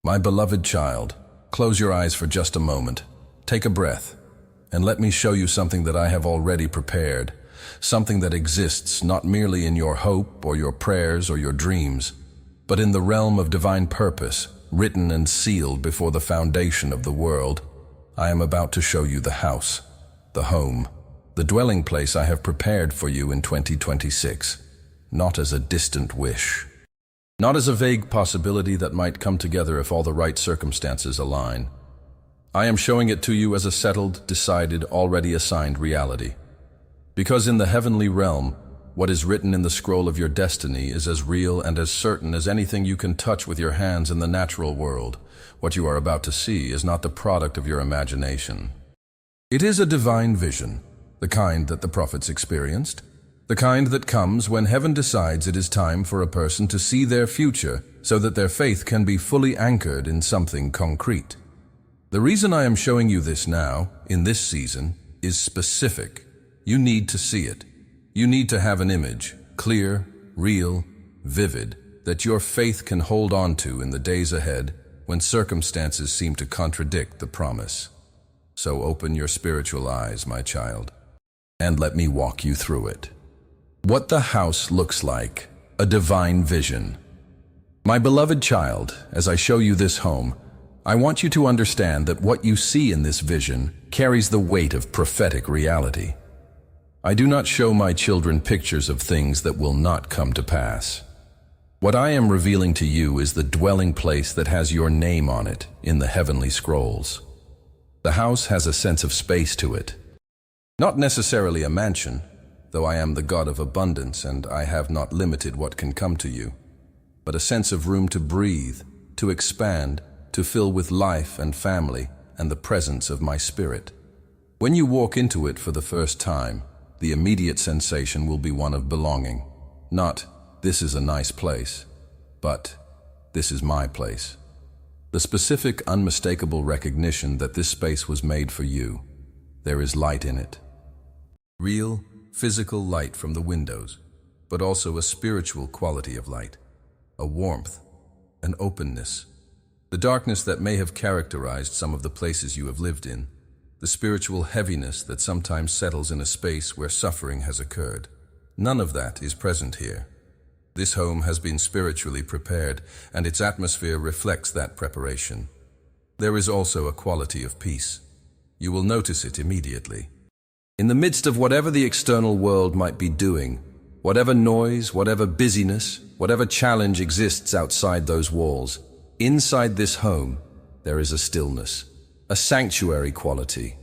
My beloved child, close your eyes for just a moment, take a breath, and let me show you something that I have already prepared, something that exists not merely in your hope or your prayers or your dreams, but in the realm of divine purpose, written and sealed before the foundation of the world. I am about to show you the house, the home, the dwelling place I have prepared for you in 2026, not as a distant wish, not as a vague possibility that might come together if all the right circumstances align. I am showing it to you as a settled, decided, already assigned reality. Because in the heavenly realm, what is written in the scroll of your destiny is as real and as certain as anything you can touch with your hands in the natural world. What you are about to see is not the product of your imagination. It is a divine vision, the kind that the prophets experienced, the kind that comes when heaven decides it is time for a person to see their future so that their faith can be fully anchored in something concrete. The reason I am showing you this now, in this season, is specific. You need to see it. You need to have an image, clear, real, vivid, that your faith can hold on to in the days ahead when circumstances seem to contradict the promise. So open your spiritual eyes, my child, and let me walk you through it. What the house looks like, a divine vision. My beloved child, as I show you this home, I want you to understand that what you see in this vision carries the weight of prophetic reality. I do not show my children pictures of things that will not come to pass. What I am revealing to you is the dwelling place that has your name on it in the heavenly scrolls. The house has a sense of space to it. Not necessarily a mansion, though I am the God of abundance and I have not limited what can come to you, but a sense of room to breathe, to expand, to fill with life and family and the presence of my spirit. When you walk into it for the first time, the immediate sensation will be one of belonging. Not, this is a nice place, but this is my place. The specific, unmistakable recognition that this space was made for you. There is light in it. Real, physical light from the windows, but also a spiritual quality of light, a warmth, an openness. The darkness that may have characterized some of the places you have lived in, the spiritual heaviness that sometimes settles in a space where suffering has occurred. None of that is present here. This home has been spiritually prepared, and its atmosphere reflects that preparation. There is also a quality of peace. You will notice it immediately. In the midst of whatever the external world might be doing, whatever noise, whatever busyness, whatever challenge exists outside those walls, inside this home, there is a stillness, a sanctuary quality,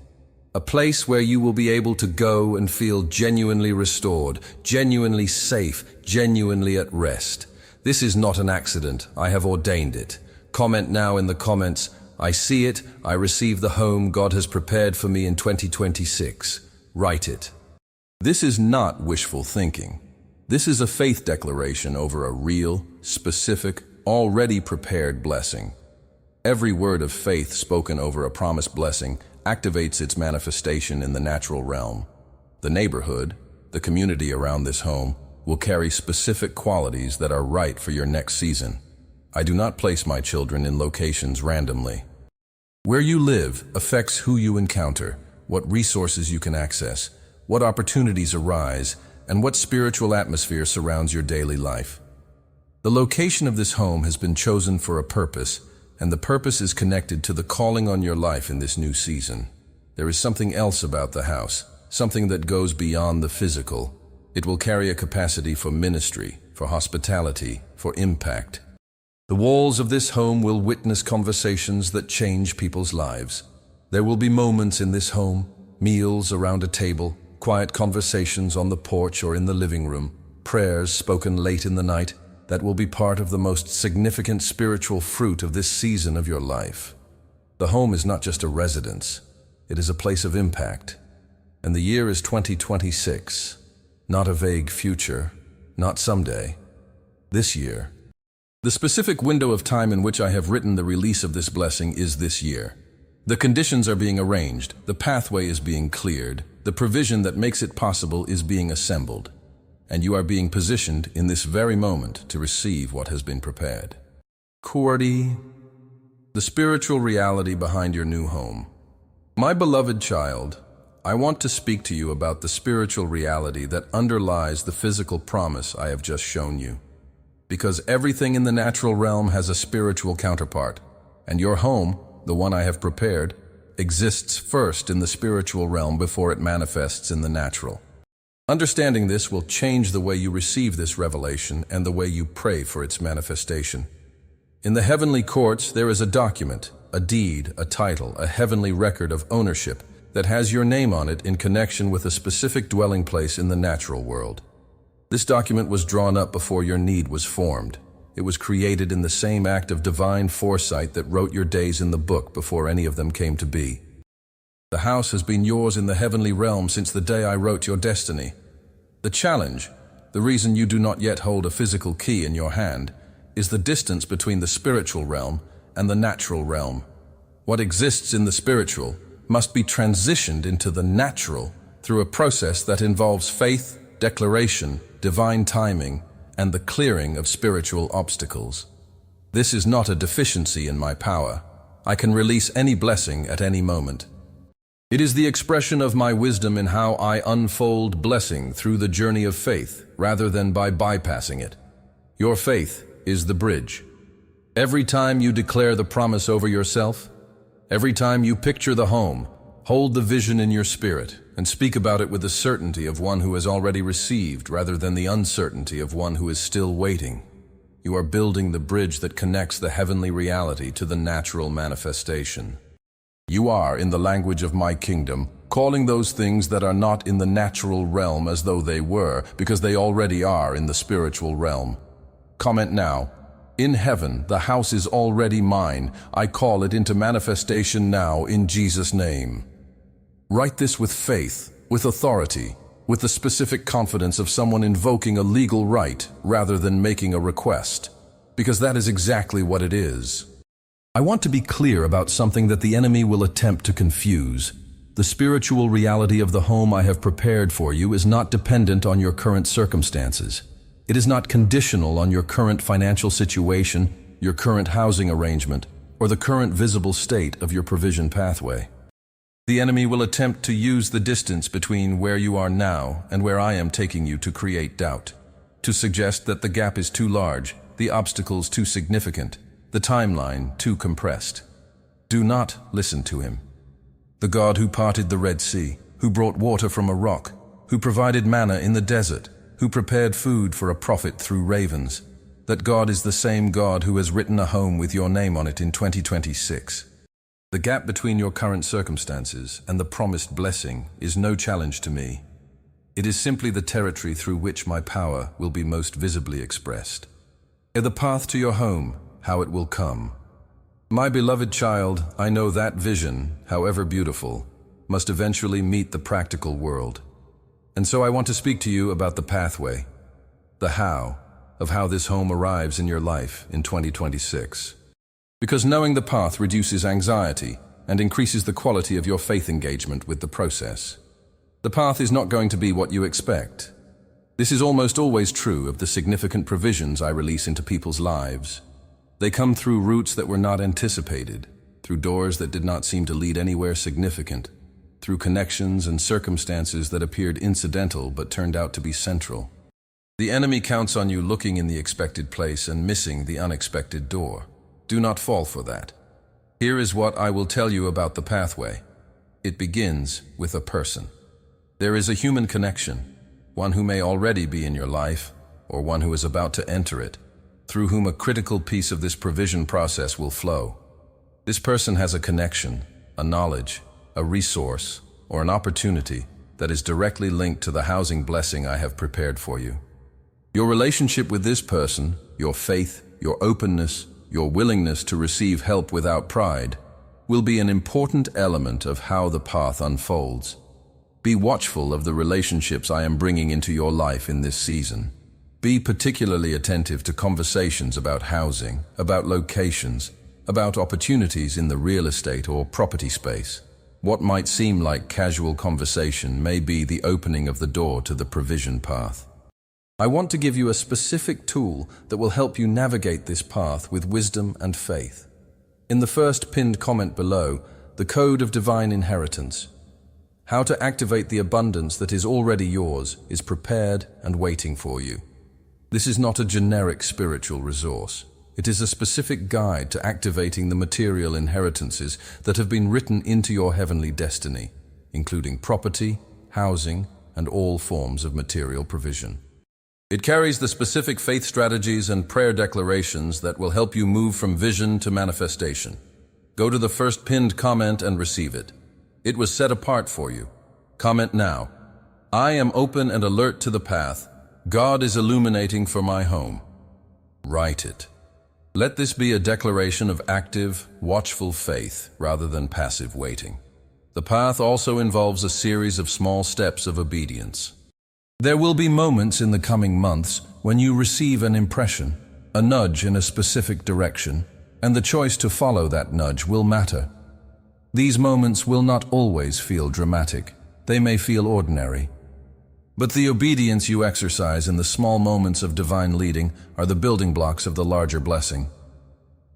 a place where you will be able to go and feel genuinely restored, genuinely safe, genuinely at rest. This is not an accident. I have ordained it. Comment now in the comments, I see it, I receive the home God has prepared for me in 2026. Write it. This is not wishful thinking. This is a faith declaration over a real, specific, already prepared blessing. Every word of faith spoken over a promised blessing activates its manifestation in the natural realm. The neighborhood, the community around this home, will carry specific qualities that are right for your next season. I do not place my children in locations randomly. Where you live affects who you encounter, what resources you can access, what opportunities arise, and what spiritual atmosphere surrounds your daily life. The location of this home has been chosen for a purpose, and the purpose is connected to the calling on your life in this new season. There is something else about the house, something that goes beyond the physical. It will carry a capacity for ministry, for hospitality, for impact. The walls of this home will witness conversations that change people's lives. There will be moments in this home, meals around a table, quiet conversations on the porch or in the living room, prayers spoken late in the night, that will be part of the most significant spiritual fruit of this season of your life. The home is not just a residence, it is a place of impact. And the year is 2026, not a vague future, not someday, this year. The specific window of time in which I have written the release of this blessing is this year. The conditions are being arranged, the pathway is being cleared, the provision that makes it possible is being assembled, and you are being positioned in this very moment to receive what has been prepared. Kurdi the spiritual reality behind your new home. My beloved child, I want to speak to you about the spiritual reality that underlies the physical promise I have just shown you. Because everything in the natural realm has a spiritual counterpart, and your home, the one I have prepared, exists first in the spiritual realm before it manifests in the natural. Understanding this will change the way you receive this revelation and the way you pray for its manifestation. In the heavenly courts, there is a document, a deed, a title, a heavenly record of ownership that has your name on it in connection with a specific dwelling place in the natural world. This document was drawn up before your need was formed. It was created in the same act of divine foresight that wrote your days in the book before any of them came to be. The house has been yours in the heavenly realm since the day I wrote your destiny. The challenge, the reason you do not yet hold a physical key in your hand, is the distance between the spiritual realm and the natural realm. What exists in the spiritual must be transitioned into the natural through a process that involves faith, declaration, divine timing, and the clearing of spiritual obstacles. This is not a deficiency in my power. I can release any blessing at any moment. It is the expression of my wisdom in how I unfold blessing through the journey of faith, rather than by bypassing it. Your faith is the bridge. Every time you declare the promise over yourself, every time you picture the home, hold the vision in your spirit, and speak about it with the certainty of one who has already received rather than the uncertainty of one who is still waiting. You are building the bridge that connects the heavenly reality to the natural manifestation. You are, in the language of my kingdom, calling those things that are not in the natural realm as though they were, because they already are in the spiritual realm. Comment now. In heaven, the house is already mine. I call it into manifestation now in Jesus' name. Write this with faith, with authority, with the specific confidence of someone invoking a legal right rather than making a request, because that is exactly what it is. I want to be clear about something that the enemy will attempt to confuse. The spiritual reality of the home I have prepared for you is not dependent on your current circumstances. It is not conditional on your current financial situation, your current housing arrangement, or the current visible state of your provision pathway. The enemy will attempt to use the distance between where you are now and where I am taking you to create doubt, to suggest that the gap is too large, the obstacles too significant, the timeline too compressed. Do not listen to him. The God who parted the Red Sea, who brought water from a rock, who provided manna in the desert, who prepared food for a prophet through ravens, that God is the same God who has written a home with your name on it in 2026. The gap between your current circumstances and the promised blessing is no challenge to me. It is simply the territory through which my power will be most visibly expressed. The path to your home, how it will come. My beloved child, I know that vision, however beautiful, must eventually meet the practical world. And so I want to speak to you about the pathway, the how, of how this home arrives in your life in 2026. Because knowing the path reduces anxiety and increases the quality of your faith engagement with the process. The path is not going to be what you expect. This is almost always true of the significant provisions I release into people's lives. They come through routes that were not anticipated, through doors that did not seem to lead anywhere significant, through connections and circumstances that appeared incidental but turned out to be central. The enemy counts on you looking in the expected place and missing the unexpected door. Do not fall for that. Here is what I will tell you about the pathway. It begins with a person. There is a human connection, one who may already be in your life, or one who is about to enter it, through whom a critical piece of this provision process will flow. This person has a connection, a knowledge, a resource, or an opportunity that is directly linked to the housing blessing I have prepared for you. Your relationship with this person, your faith, your openness, your willingness to receive help without pride, will be an important element of how the path unfolds. Be watchful of the relationships I am bringing into your life in this season. Be particularly attentive to conversations about housing, about locations, about opportunities in the real estate or property space. What might seem like casual conversation may be the opening of the door to the provision path. I want to give you a specific tool that will help you navigate this path with wisdom and faith. In the first pinned comment below, the code of divine inheritance. How to activate the abundance that is already yours is prepared and waiting for you. This is not a generic spiritual resource. It is a specific guide to activating the material inheritances that have been written into your heavenly destiny, including property, housing, and all forms of material provision. It carries the specific faith strategies and prayer declarations that will help you move from vision to manifestation. Go to the first pinned comment and receive it. It was set apart for you. Comment now. I am open and alert to the path. God is illuminating for my home. Write it. Let this be a declaration of active, watchful faith rather than passive waiting. The path also involves a series of small steps of obedience. There will be moments in the coming months when you receive an impression, a nudge in a specific direction, and the choice to follow that nudge will matter. These moments will not always feel dramatic. They may feel ordinary. But the obedience you exercise in the small moments of divine leading are the building blocks of the larger blessing.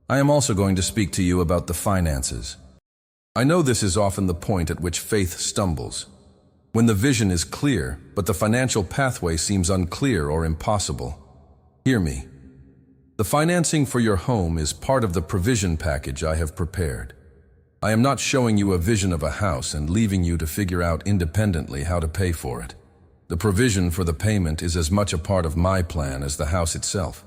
I am also going to speak to you about the finances. I know this is often the point at which faith stumbles. When the vision is clear, but the financial pathway seems unclear or impossible. Hear me. The financing for your home is part of the provision package I have prepared. I am not showing you a vision of a house and leaving you to figure out independently how to pay for it. The provision for the payment is as much a part of my plan as the house itself.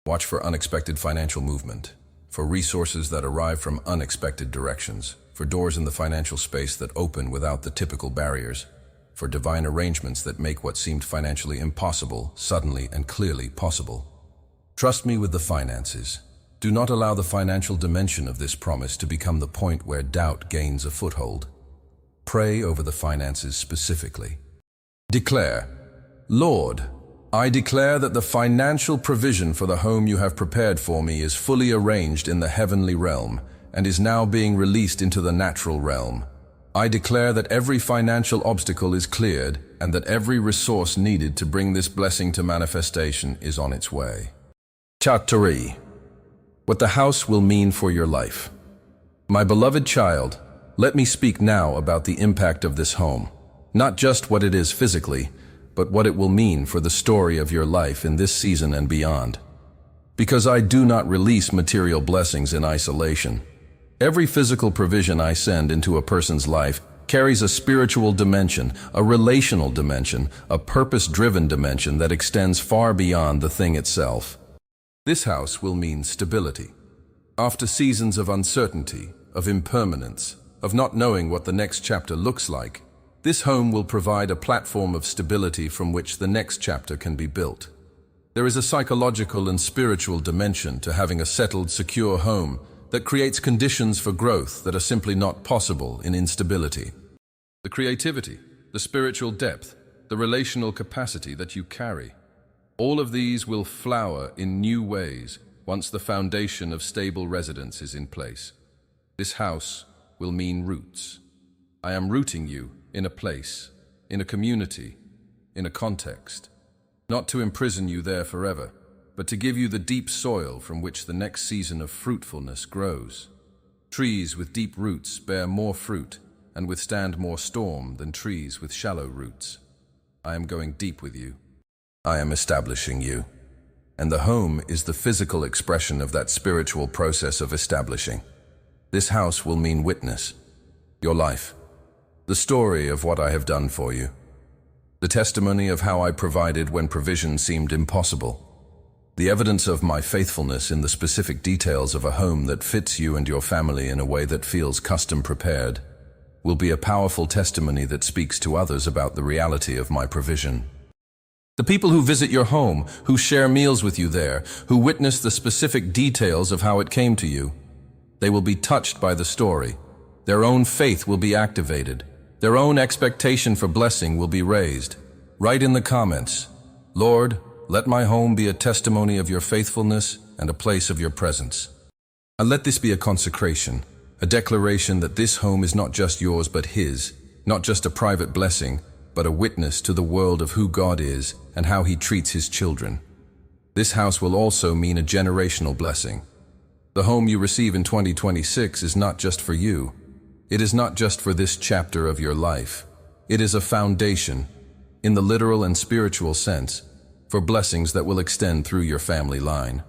Watch for unexpected financial movement, for resources that arrive from unexpected directions, for doors in the financial space that open without the typical barriers, for divine arrangements that make what seemed financially impossible suddenly and clearly possible. Trust me with the finances. Do not allow the financial dimension of this promise to become the point where doubt gains a foothold. Pray over the finances specifically. Declare, Lord, I declare that the financial provision for the home you have prepared for me is fully arranged in the heavenly realm and is now being released into the natural realm. I declare that every financial obstacle is cleared and that every resource needed to bring this blessing to manifestation is on its way. Chattari. What the house will mean for your life. My beloved child, let me speak now about the impact of this home. Not just what it is physically, but what it will mean for the story of your life in this season and beyond. Because I do not release material blessings in isolation. Every physical provision I send into a person's life carries a spiritual dimension, a relational dimension, a purpose-driven dimension that extends far beyond the thing itself. This house will mean stability. After seasons of uncertainty, of impermanence, of not knowing what the next chapter looks like, this home will provide a platform of stability from which the next chapter can be built. There is a psychological and spiritual dimension to having a settled, secure home that creates conditions for growth that are simply not possible in instability. The creativity, the spiritual depth, the relational capacity that you carry, all of these will flower in new ways once the foundation of stable residence is in place. This house will mean roots. I am rooting you in a place, in a community, in a context, not to imprison you there forever, but to give you the deep soil from which the next season of fruitfulness grows. Trees with deep roots bear more fruit and withstand more storm than trees with shallow roots. I am going deep with you. I am establishing you. And the home is the physical expression of that spiritual process of establishing. This house will mean witness, your life, the story of what I have done for you, the testimony of how I provided when provision seemed impossible, the evidence of my faithfulness in the specific details of a home that fits you and your family in a way that feels custom prepared, will be a powerful testimony that speaks to others about the reality of my provision. The people who visit your home, who share meals with you there, who witness the specific details of how it came to you, they will be touched by the story. Their own faith will be activated. Their own expectation for blessing will be raised. Write in the comments, Lord, let my home be a testimony of your faithfulness and a place of your presence. And let this be a consecration, a declaration that this home is not just yours but His, not just a private blessing, but a witness to the world of who God is and how He treats His children. This house will also mean a generational blessing. The home you receive in 2026 is not just for you. It is not just for this chapter of your life. It is a foundation, in the literal and spiritual sense, for blessings that will extend through your family line.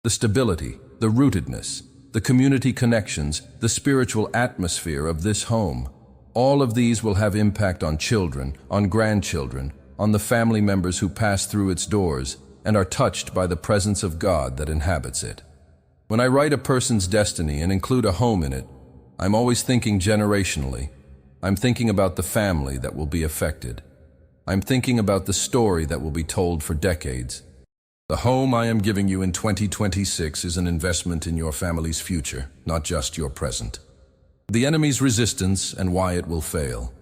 The stability, the rootedness, the community connections, the spiritual atmosphere of this home, all of these will have impact on children, on grandchildren, on the family members who pass through its doors and are touched by the presence of God that inhabits it. When I write a person's destiny and include a home in it, I'm always thinking generationally. I'm thinking about the family that will be affected. I'm thinking about the story that will be told for decades. The home I am giving you in 2026 is an investment in your family's future, not just your present. The enemy's resistance and why it will fail.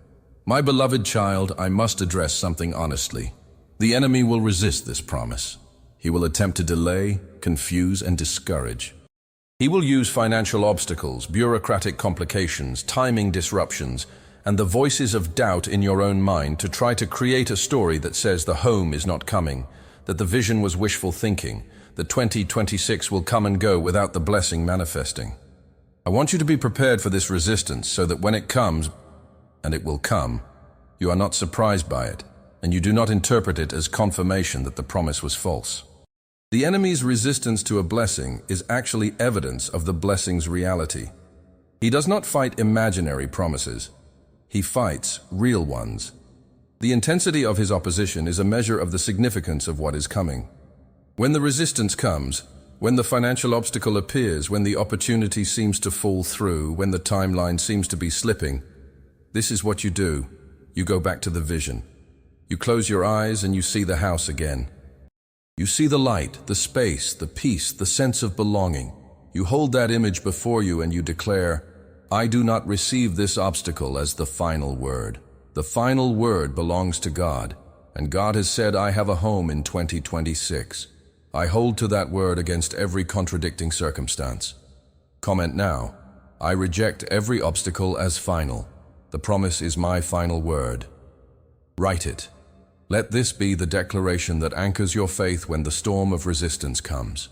My beloved child, I must address something honestly. The enemy will resist this promise. He will attempt to delay, confuse, and discourage. He will use financial obstacles, bureaucratic complications, timing disruptions, and the voices of doubt in your own mind to try to create a story that says the home is not coming, that the vision was wishful thinking, that 2026 will come and go without the blessing manifesting. I want you to be prepared for this resistance so that when it comes, and it will come, you are not surprised by it, and you do not interpret it as confirmation that the promise was false. The enemy's resistance to a blessing is actually evidence of the blessing's reality. He does not fight imaginary promises. He fights real ones. The intensity of his opposition is a measure of the significance of what is coming. When the resistance comes, when the financial obstacle appears, when the opportunity seems to fall through, when the timeline seems to be slipping, this is what you do. You go back to the vision. You close your eyes and you see the house again. You see the light, the space, the peace, the sense of belonging. You hold that image before you and you declare, I do not receive this obstacle as the final word. The final word belongs to God, and God has said I have a home in 2026. I hold to that word against every contradicting circumstance. Comment now, I reject every obstacle as final. The promise is my final word. Write it. Let this be the declaration that anchors your faith when the storm of resistance comes.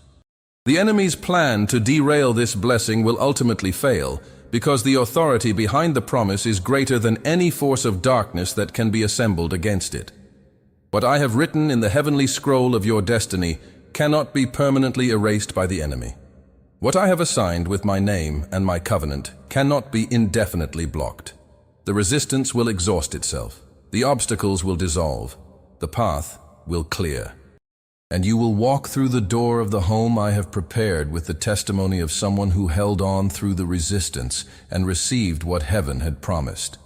The enemy's plan to derail this blessing will ultimately fail, because the authority behind the promise is greater than any force of darkness that can be assembled against it. What I have written in the heavenly scroll of your destiny cannot be permanently erased by the enemy. What I have assigned with my name and my covenant cannot be indefinitely blocked. The resistance will exhaust itself. The obstacles will dissolve. The path will clear. And you will walk through the door of the home I have prepared with the testimony of someone who held on through the resistance and received what heaven had promised.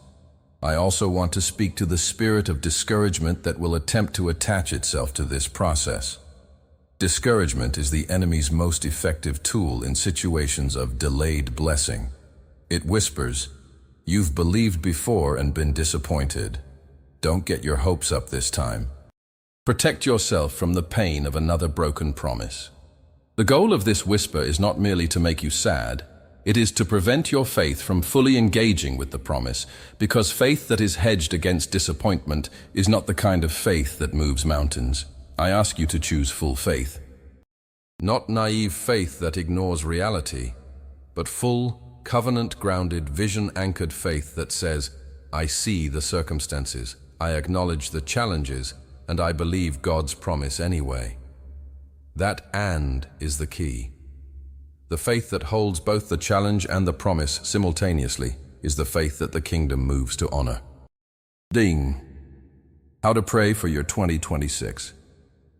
I also want to speak to the spirit of discouragement that will attempt to attach itself to this process. Discouragement is the enemy's most effective tool in situations of delayed blessing. It whispers, "You've believed before and been disappointed. Don't get your hopes up this time." Protect yourself from the pain of another broken promise. The goal of this whisper is not merely to make you sad. It is to prevent your faith from fully engaging with the promise, because faith that is hedged against disappointment is not the kind of faith that moves mountains. I ask you to choose full faith. Not naive faith that ignores reality, but full, covenant-grounded, vision-anchored faith that says, I see the circumstances, I acknowledge the challenges, and I believe God's promise anyway. That "and" is the key. The faith that holds both the challenge and the promise simultaneously is the faith that the kingdom moves to honor. Ding. How to pray for your 2026.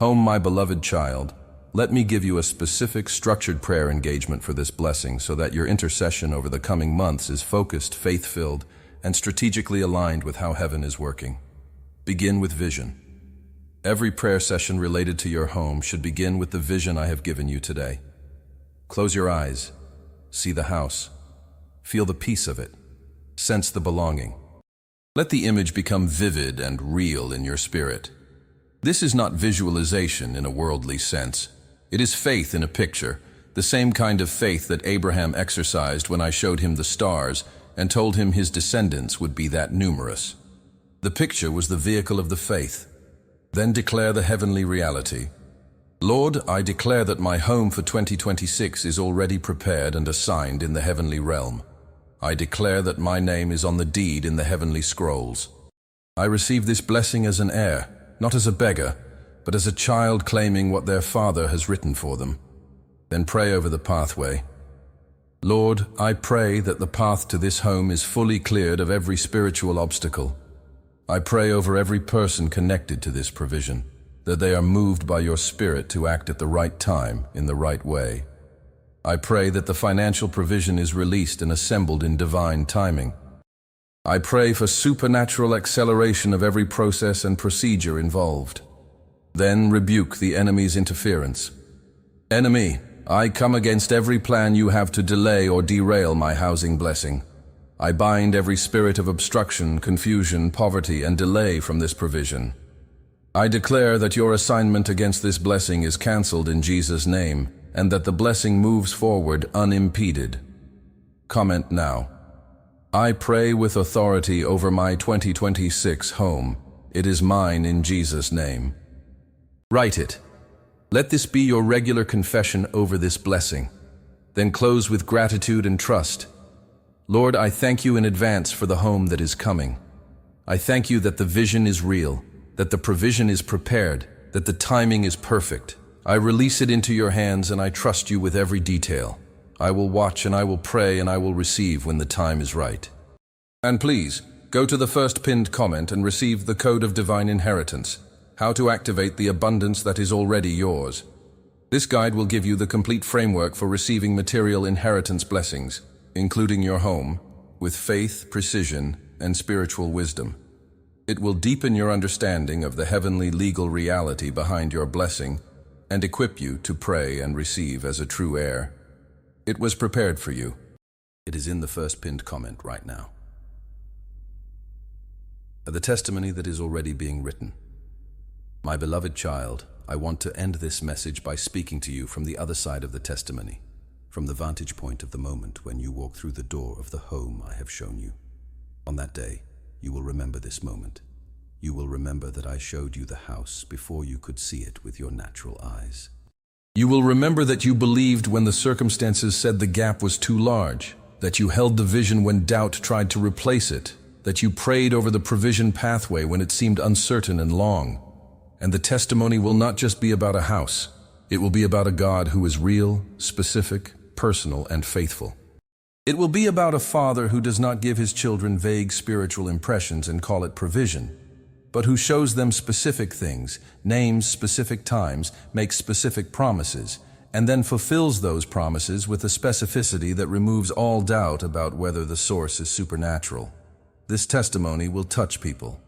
Home, my beloved child, let me give you a specific, structured prayer engagement for this blessing so that your intercession over the coming months is focused, faith-filled, and strategically aligned with how heaven is working. Begin with vision. Every prayer session related to your home should begin with the vision I have given you today. Close your eyes. See the house. Feel the peace of it. Sense the belonging. Let the image become vivid and real in your spirit. This is not visualization in a worldly sense. It is faith in a picture, the same kind of faith that Abraham exercised when I showed him the stars and told him his descendants would be that numerous. The picture was the vehicle of the faith. Then declare the heavenly reality. Lord, I declare that my home for 2026 is already prepared and assigned in the heavenly realm. I declare that my name is on the deed in the heavenly scrolls. I receive this blessing as an heir, not as a beggar, but as a child claiming what their father has written for them. Then pray over the pathway. Lord, I pray that the path to this home is fully cleared of every spiritual obstacle. I pray over every person connected to this provision, that they are moved by your Spirit to act at the right time, in the right way. I pray that the financial provision is released and assembled in divine timing. I pray for supernatural acceleration of every process and procedure involved. Then rebuke the enemy's interference. Enemy, I come against every plan you have to delay or derail my housing blessing. I bind every spirit of obstruction, confusion, poverty, and delay from this provision. I declare that your assignment against this blessing is cancelled in Jesus' name, and that the blessing moves forward unimpeded. Comment now. I pray with authority over my 2026 home. It is mine in Jesus' name. Write it. Let this be your regular confession over this blessing. Then close with gratitude and trust. Lord, I thank you in advance for the home that is coming. I thank you that the vision is real, that the provision is prepared, that the timing is perfect. I release it into your hands and I trust you with every detail. I will watch and I will pray and I will receive when the time is right. And please, go to the first pinned comment and receive the Code of Divine Inheritance, how to activate the abundance that is already yours. This guide will give you the complete framework for receiving material inheritance blessings, including your home, with faith, precision, and spiritual wisdom. It will deepen your understanding of the heavenly legal reality behind your blessing and equip you to pray and receive as a true heir. It was prepared for you. It is in the first pinned comment right now. The testimony that is already being written. My beloved child, I want to end this message by speaking to you from the other side of the testimony, from the vantage point of the moment when you walk through the door of the home I have shown you. On that day, you will remember this moment. You will remember that I showed you the house before you could see it with your natural eyes. You will remember that you believed when the circumstances said the gap was too large, that you held the vision when doubt tried to replace it, that you prayed over the provision pathway when it seemed uncertain and long. And the testimony will not just be about a house. It will be about a God who is real, specific, personal, and faithful. It will be about a father who does not give his children vague spiritual impressions and call it provision, but who shows them specific things, names specific times, makes specific promises, and then fulfills those promises with a specificity that removes all doubt about whether the source is supernatural. This testimony will touch people.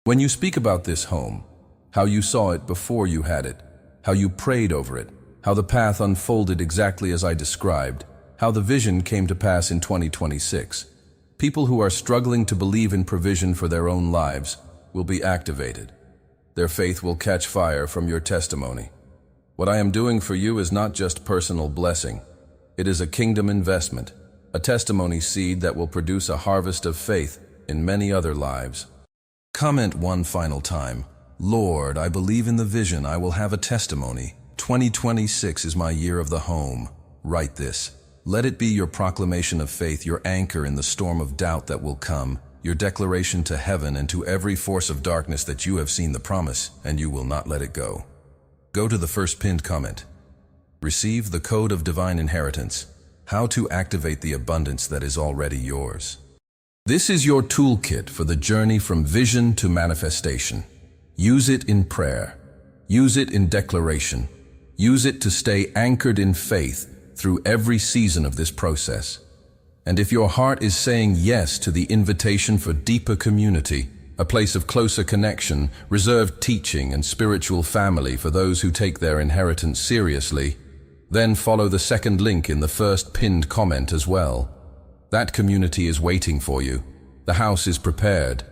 When you speak about this home, how you saw it before you had it, how you prayed over it, how the path unfolded exactly as I described, how the vision came to pass in 2026. People who are struggling to believe in provision for their own lives will be activated. Their faith will catch fire from your testimony. What I am doing for you is not just personal blessing. It is a kingdom investment, a testimony seed that will produce a harvest of faith in many other lives. Comment one final time. Lord, I believe in the vision. I will have a testimony. 2026 is my year of the home. Write this. Let it be your proclamation of faith, your anchor in the storm of doubt that will come, your declaration to heaven and to every force of darkness that you have seen the promise and you will not let it go. Go to the first pinned comment. Receive the Code of Divine Inheritance, how to activate the abundance that is already yours. This is your toolkit for the journey from vision to manifestation. Use it in prayer. Use it in declaration. Use it to stay anchored in faith through every season of this process. And if your heart is saying yes to the invitation for deeper community, a place of closer connection, reserved teaching and spiritual family for those who take their inheritance seriously, then follow the second link in the first pinned comment as well. That community is waiting for you. The house is prepared.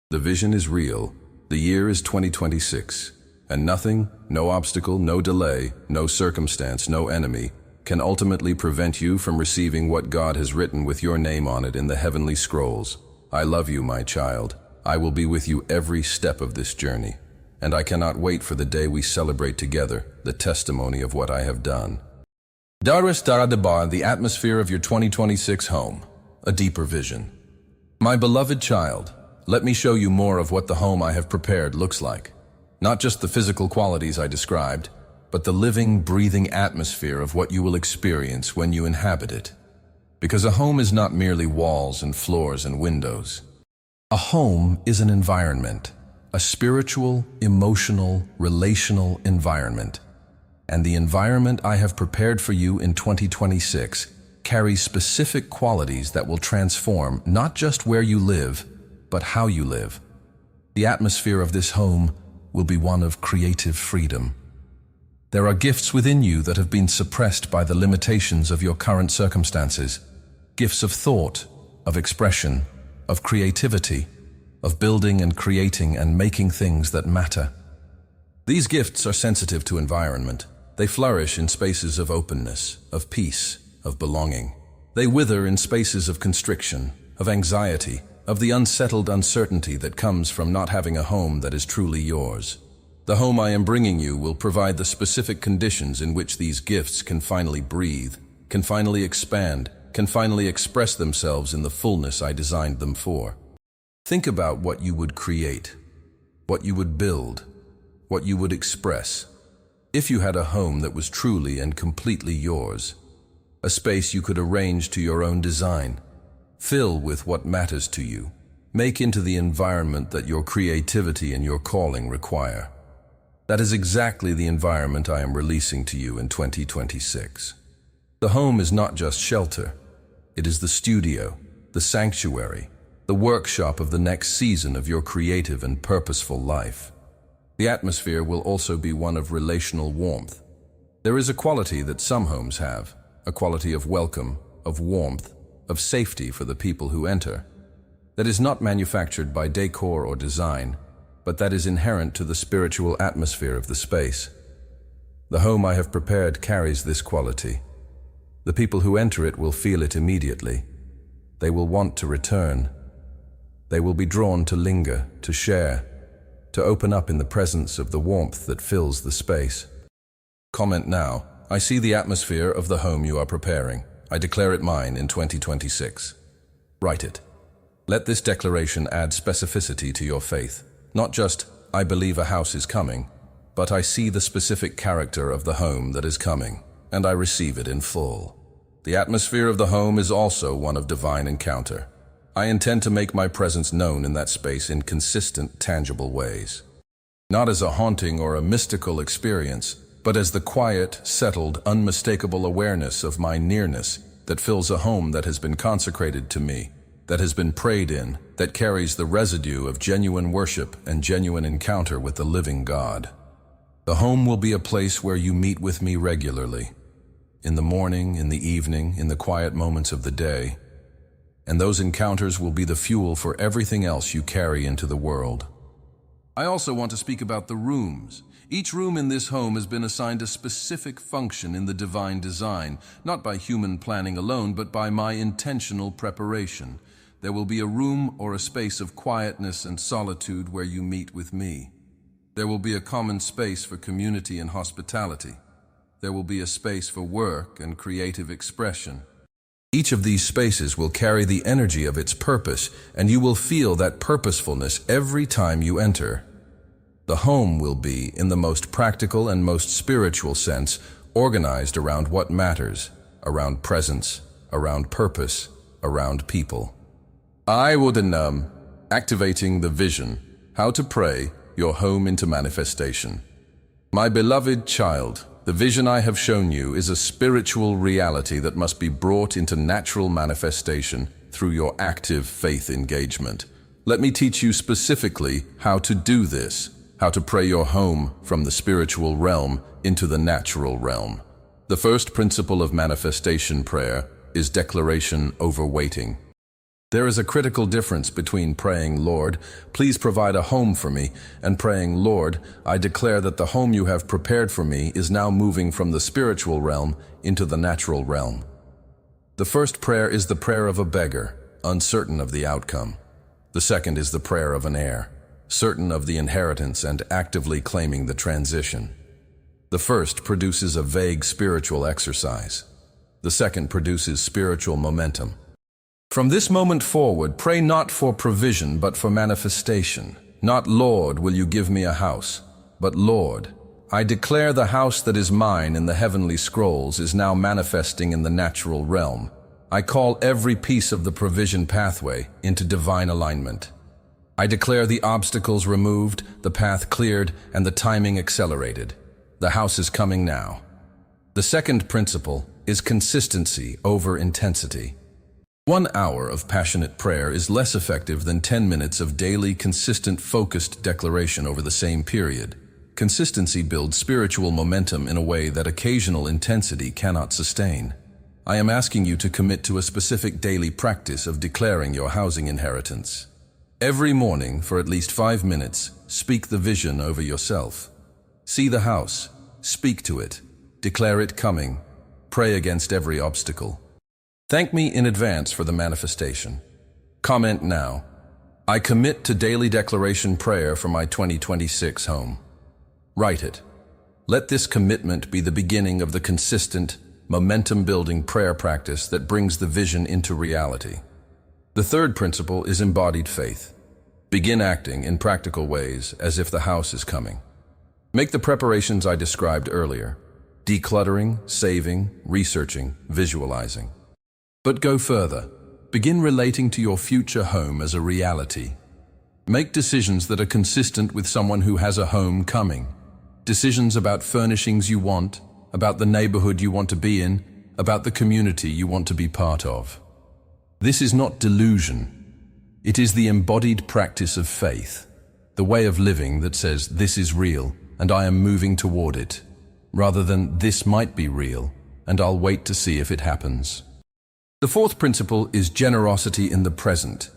The vision is real. The year is 2026, and nothing, no obstacle, no delay, no circumstance, no enemy can ultimately prevent you from receiving what God has written with your name on it in the heavenly scrolls. I love you, my child. I will be with you every step of this journey. and I cannot wait for the day we celebrate together the testimony of what I have done. Daris Daradabar, the atmosphere of your 2026 home, a deeper vision. My beloved child, let me show you more of what the home I have prepared looks like. Not just the physical qualities I described, but the living, breathing atmosphere of what you will experience when you inhabit it. Because a home is not merely walls and floors and windows. A home is an environment, a spiritual, emotional, relational environment. And the environment I have prepared for you in 2026 carries specific qualities that will transform not just where you live, but how you live. The atmosphere of this home will be one of creative freedom. There are gifts within you that have been suppressed by the limitations of your current circumstances. Gifts of thought, of expression, of creativity, of building and creating and making things that matter. These gifts are sensitive to environment. They flourish in spaces of openness, of peace, of belonging. They wither in spaces of constriction, of anxiety, of the unsettled uncertainty that comes from not having a home that is truly yours. The home I am bringing you will provide the specific conditions in which these gifts can finally breathe, can finally expand, can finally express themselves in the fullness I designed them for. Think about what you would create, what you would build, what you would express, if you had a home that was truly and completely yours, a space you could arrange to your own design, fill with what matters to you, make into the environment that your creativity and your calling require. That is exactly the environment I am releasing to you in 2026. The home is not just shelter. It is the studio, the sanctuary, the workshop of the next season of your creative and purposeful life. The atmosphere will also be one of relational warmth. There is a quality that some homes have, a quality of welcome, of warmth, of safety for the people who enter, that is not manufactured by decor or design, but that is inherent to the spiritual atmosphere of the space. The home I have prepared carries this quality. The people who enter it will feel it immediately. They will want to return. They will be drawn to linger, to share, to open up in the presence of the warmth that fills the space. Comment now. I see the atmosphere of the home you are preparing. I declare it mine in 2026. Write it. Let this declaration add specificity to your faith. Not just, I believe a house is coming, but I see the specific character of the home that is coming, and I receive it in full. The atmosphere of the home is also one of divine encounter. I intend to make my presence known in that space in consistent, tangible ways. Not as a haunting or a mystical experience, but as the quiet, settled, unmistakable awareness of my nearness that fills a home that has been consecrated to me, that has been prayed in, that carries the residue of genuine worship and genuine encounter with the living God. The home will be a place where you meet with me regularly, in the morning, in the evening, in the quiet moments of the day, and those encounters will be the fuel for everything else you carry into the world. I also want to speak about the rooms. Each room in this home has been assigned a specific function in the divine design, not by human planning alone, but by my intentional preparation. There will be a room or a space of quietness and solitude where you meet with me. There will be a common space for community and hospitality. There will be a space for work and creative expression. Each of these spaces will carry the energy of its purpose, and you will feel that purposefulness every time you enter. The home will be, in the most practical and most spiritual sense, organized around what matters, around presence, around purpose, around people. I would activating the vision, how to pray your home into manifestation. My beloved child, the vision I have shown you is a spiritual reality that must be brought into natural manifestation through your active faith engagement. Let me teach you specifically how to do this, how to pray your home from the spiritual realm into the natural realm. The first principle of manifestation prayer is declaration over waiting. There is a critical difference between praying, Lord, please provide a home for me, and praying, Lord, I declare that the home you have prepared for me is now moving from the spiritual realm into the natural realm. The first prayer is the prayer of a beggar, uncertain of the outcome. The second is the prayer of an heir, certain of the inheritance and actively claiming the transition. The first produces a vague spiritual exercise. The second produces spiritual momentum. From this moment forward, pray not for provision, but for manifestation. Not, Lord, will you give me a house, but Lord, I declare the house that is mine in the heavenly scrolls is now manifesting in the natural realm. I call every piece of the provision pathway into divine alignment. I declare the obstacles removed, the path cleared, and the timing accelerated. The house is coming now. The second principle is consistency over intensity. 1 hour of passionate prayer is less effective than 10 minutes of daily, consistent, focused declaration over the same period. Consistency builds spiritual momentum in a way that occasional intensity cannot sustain. I am asking you to commit to a specific daily practice of declaring your housing inheritance. Every morning, for at least 5 minutes, speak the vision over yourself. See the house, speak to it, declare it coming, pray against every obstacle. Thank me in advance for the manifestation. Comment now. I commit to daily declaration prayer for my 2026 home. Write it. Let this commitment be the beginning of the consistent, momentum-building prayer practice that brings the vision into reality. The third principle is embodied faith. Begin acting in practical ways as if the house is coming. Make the preparations I described earlier: decluttering, saving, researching, visualizing. But go further. Begin relating to your future home as a reality. Make decisions that are consistent with someone who has a home coming. Decisions about furnishings you want, about the neighborhood you want to be in, about the community you want to be part of. This is not delusion. It is the embodied practice of faith, the way of living that says this is real and I am moving toward it, rather than this might be real and I'll wait to see if it happens. The fourth principle is generosity in the present.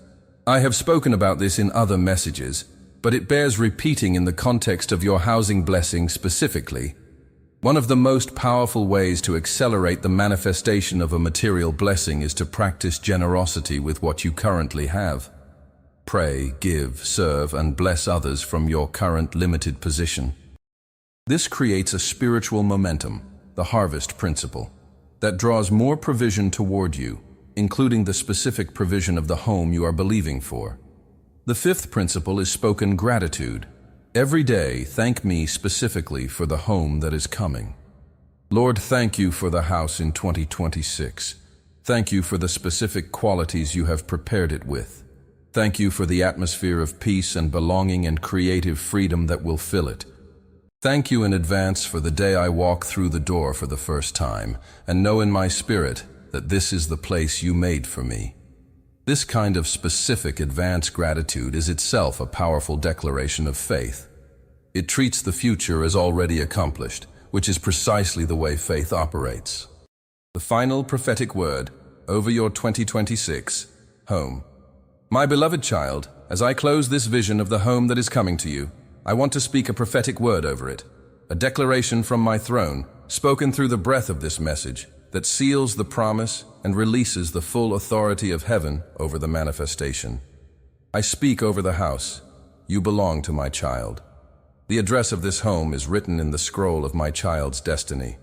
I have spoken about this in other messages, but it bears repeating in the context of your housing blessing specifically. One of the most powerful ways to accelerate the manifestation of a material blessing is to practice generosity with what you currently have. Pray, give, serve, and bless others from your current limited position. This creates a spiritual momentum, the harvest principle, that draws more provision toward you, including the specific provision of the home you are believing for. The fifth principle is spoken gratitude. Every day, thank me specifically for the home that is coming. Lord, thank you for the house in 2026. Thank you for the specific qualities you have prepared it with. Thank you for the atmosphere of peace and belonging and creative freedom that will fill it. Thank you in advance for the day I walk through the door for the first time and know in my spirit that this is the place you made for me. This kind of specific advance gratitude is itself a powerful declaration of faith. It treats the future as already accomplished, which is precisely the way faith operates. The final prophetic word over your 2026 home. My beloved child, as I close this vision of the home that is coming to you, I want to speak a prophetic word over it, a declaration from my throne, spoken through the breath of this message, that seals the promise and releases the full authority of heaven over the manifestation. I speak over the house. You belong to my child. The address of this home is written in the scroll of my child's destiny.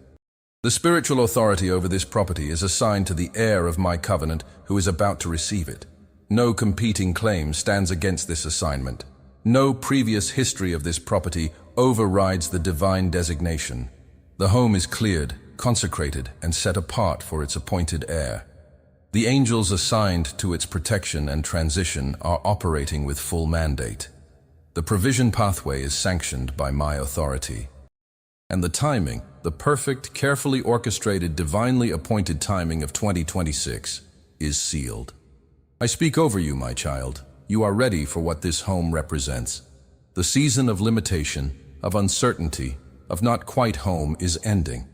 The spiritual authority over this property is assigned to the heir of my covenant who is about to receive it. No competing claim stands against this assignment. No previous history of this property overrides the divine designation. The home is cleared, consecrated, and set apart for its appointed heir. The angels assigned to its protection and transition are operating with full mandate. The provision pathway is sanctioned by my authority. And the timing, the perfect, carefully orchestrated, divinely appointed timing of 2026, is sealed. I speak over you, my child. You are ready for what this home represents. The season of limitation, of uncertainty, of not quite home is ending.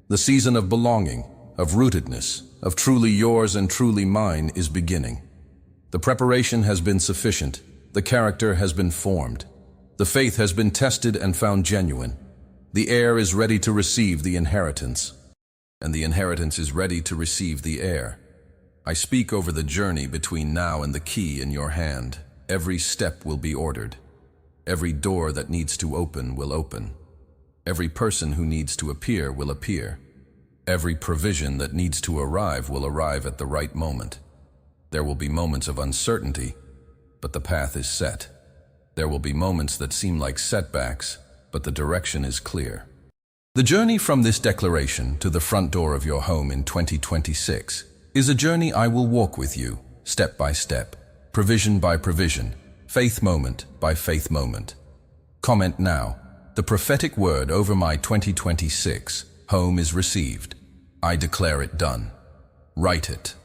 The season of belonging, of rootedness, of truly yours and truly mine is beginning. The preparation has been sufficient. The character has been formed. The faith has been tested and found genuine. The heir is ready to receive the inheritance, and the inheritance is ready to receive the heir. I speak over the journey between now and the key in your hand. Every step will be ordered. Every door that needs to open will open. Every person who needs to appear will appear. Every provision that needs to arrive will arrive at the right moment. There will be moments of uncertainty, but the path is set. There will be moments that seem like setbacks, but the direction is clear. The journey from this declaration to the front door of your home in 2026 is a journey I will walk with you, step by step, provision by provision, faith moment by faith moment. Comment now. The prophetic word over my 2026 home is received. I declare it done. Write it.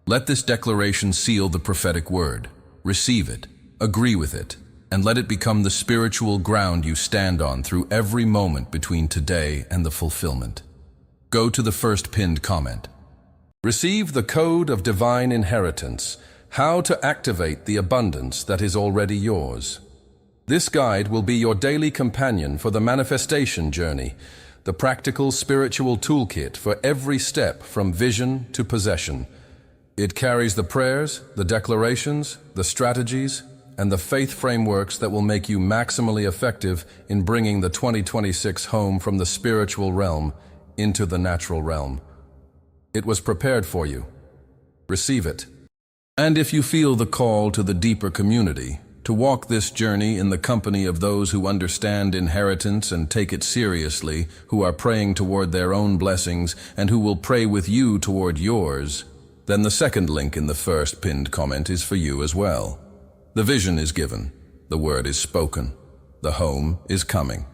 Let this declaration seal the prophetic word. Receive it, agree with it, and let it become the spiritual ground you stand on through every moment between today and the fulfillment. Go to the first pinned comment. Receive the code of divine inheritance, how to activate the abundance that is already yours. This guide will be your daily companion for the manifestation journey, the practical spiritual toolkit for every step from vision to possession. It carries the prayers, the declarations, the strategies, and the faith frameworks that will make you maximally effective in bringing the 2026 home from the spiritual realm into the natural realm. It was prepared for you. Receive it. And if you feel the call to the deeper community, to walk this journey in the company of those who understand inheritance and take it seriously, who are praying toward their own blessings, and who will pray with you toward yours, then the second link in the first pinned comment is for you as well. The vision is given, the word is spoken, the home is coming.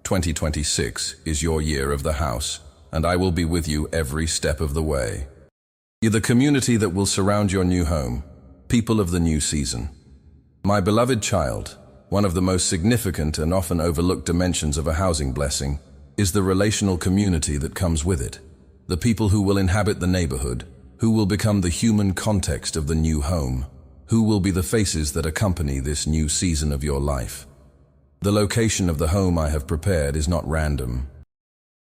2026 is your year of the house, and I will be with you every step of the way. You're the community that will surround your new home, people of the new season. My beloved child, one of the most significant and often overlooked dimensions of a housing blessing is the relational community that comes with it. The people who will inhabit the neighborhood, who will become the human context of the new home, who will be the faces that accompany this new season of your life. The location of the home I have prepared is not random.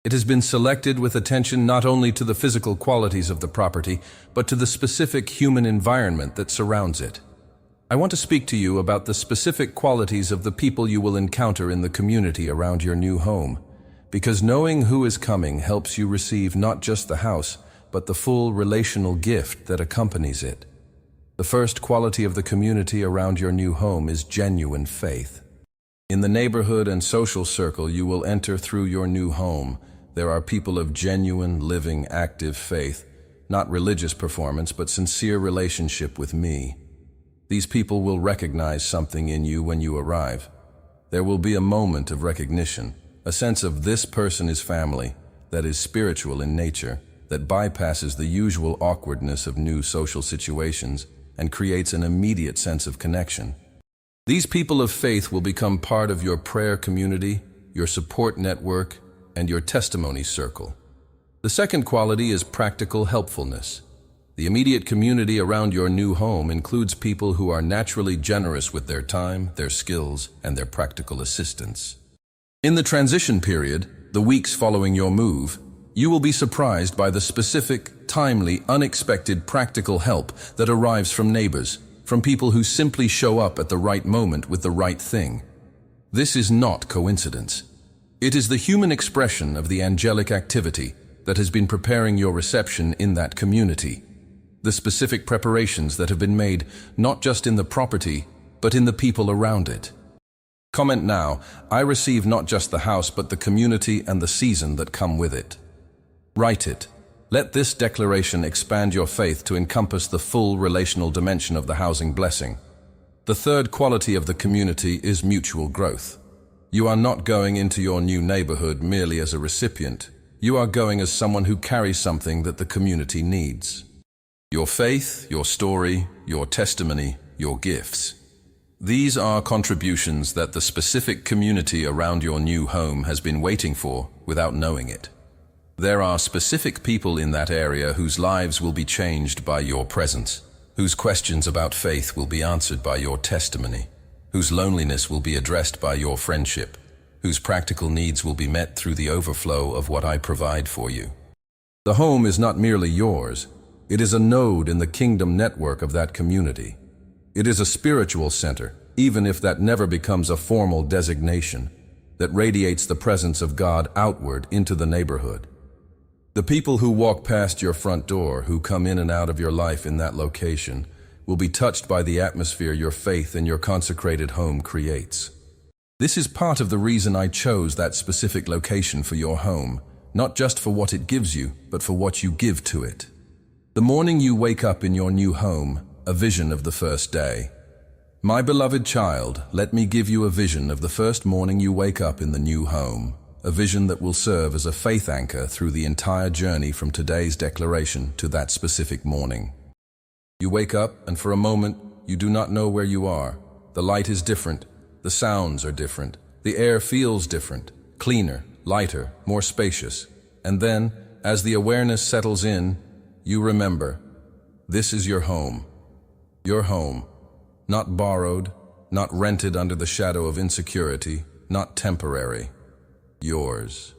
It has been selected with attention not only to the physical qualities of the property, but to the specific human environment that surrounds it. I want to speak to you about the specific qualities of the people you will encounter in the community around your new home, because knowing who is coming helps you receive not just the house, but the full relational gift that accompanies it. The first quality of the community around your new home is genuine faith. In the neighborhood and social circle you will enter through your new home, there are people of genuine, living, active faith, not religious performance, but sincere relationship with me. These people will recognize something in you when you arrive. There will be a moment of recognition, a sense of this person is family, that is spiritual in nature, that bypasses the usual awkwardness of new social situations and creates an immediate sense of connection. These people of faith will become part of your prayer community, your support network, and your testimony circle. The second quality is practical helpfulness. The immediate community around your new home includes people who are naturally generous with their time, their skills, and their practical assistance. In the transition period, the weeks following your move, you will be surprised by the specific, timely, unexpected practical help that arrives from neighbors, from people who simply show up at the right moment with the right thing. This is not coincidence. It is the human expression of the angelic activity that has been preparing your reception in that community. The specific preparations that have been made not just in the property, but in the people around it. Comment now, I receive not just the house, but the community and the season that come with it. Write it. Let this declaration expand your faith to encompass the full relational dimension of the housing blessing. The third quality of the community is mutual growth. You are not going into your new neighborhood merely as a recipient. You are going as someone who carries something that the community needs. Your faith, your story, your testimony, your gifts. These are contributions that the specific community around your new home has been waiting for without knowing it. There are specific people in that area whose lives will be changed by your presence, whose questions about faith will be answered by your testimony, whose loneliness will be addressed by your friendship, whose practical needs will be met through the overflow of what I provide for you. The home is not merely yours, it is a node in the kingdom network of that community. It is a spiritual center, even if that never becomes a formal designation, that radiates the presence of God outward into the neighborhood. The people who walk past your front door, who come in and out of your life in that location, will be touched by the atmosphere your faith and your consecrated home creates. This is part of the reason I chose that specific location for your home, not just for what it gives you, but for what you give to it. The morning you wake up in your new home, a vision of the first day. My beloved child, let me give you a vision of the first morning you wake up in the new home, a vision that will serve as a faith anchor through the entire journey from today's declaration to that specific morning. You wake up, and for a moment, you do not know where you are. The light is different, the sounds are different, the air feels different, cleaner, lighter, more spacious. And then, as the awareness settles in, you remember, this is your home. Your home, not borrowed, not rented under the shadow of insecurity, not temporary. Yours.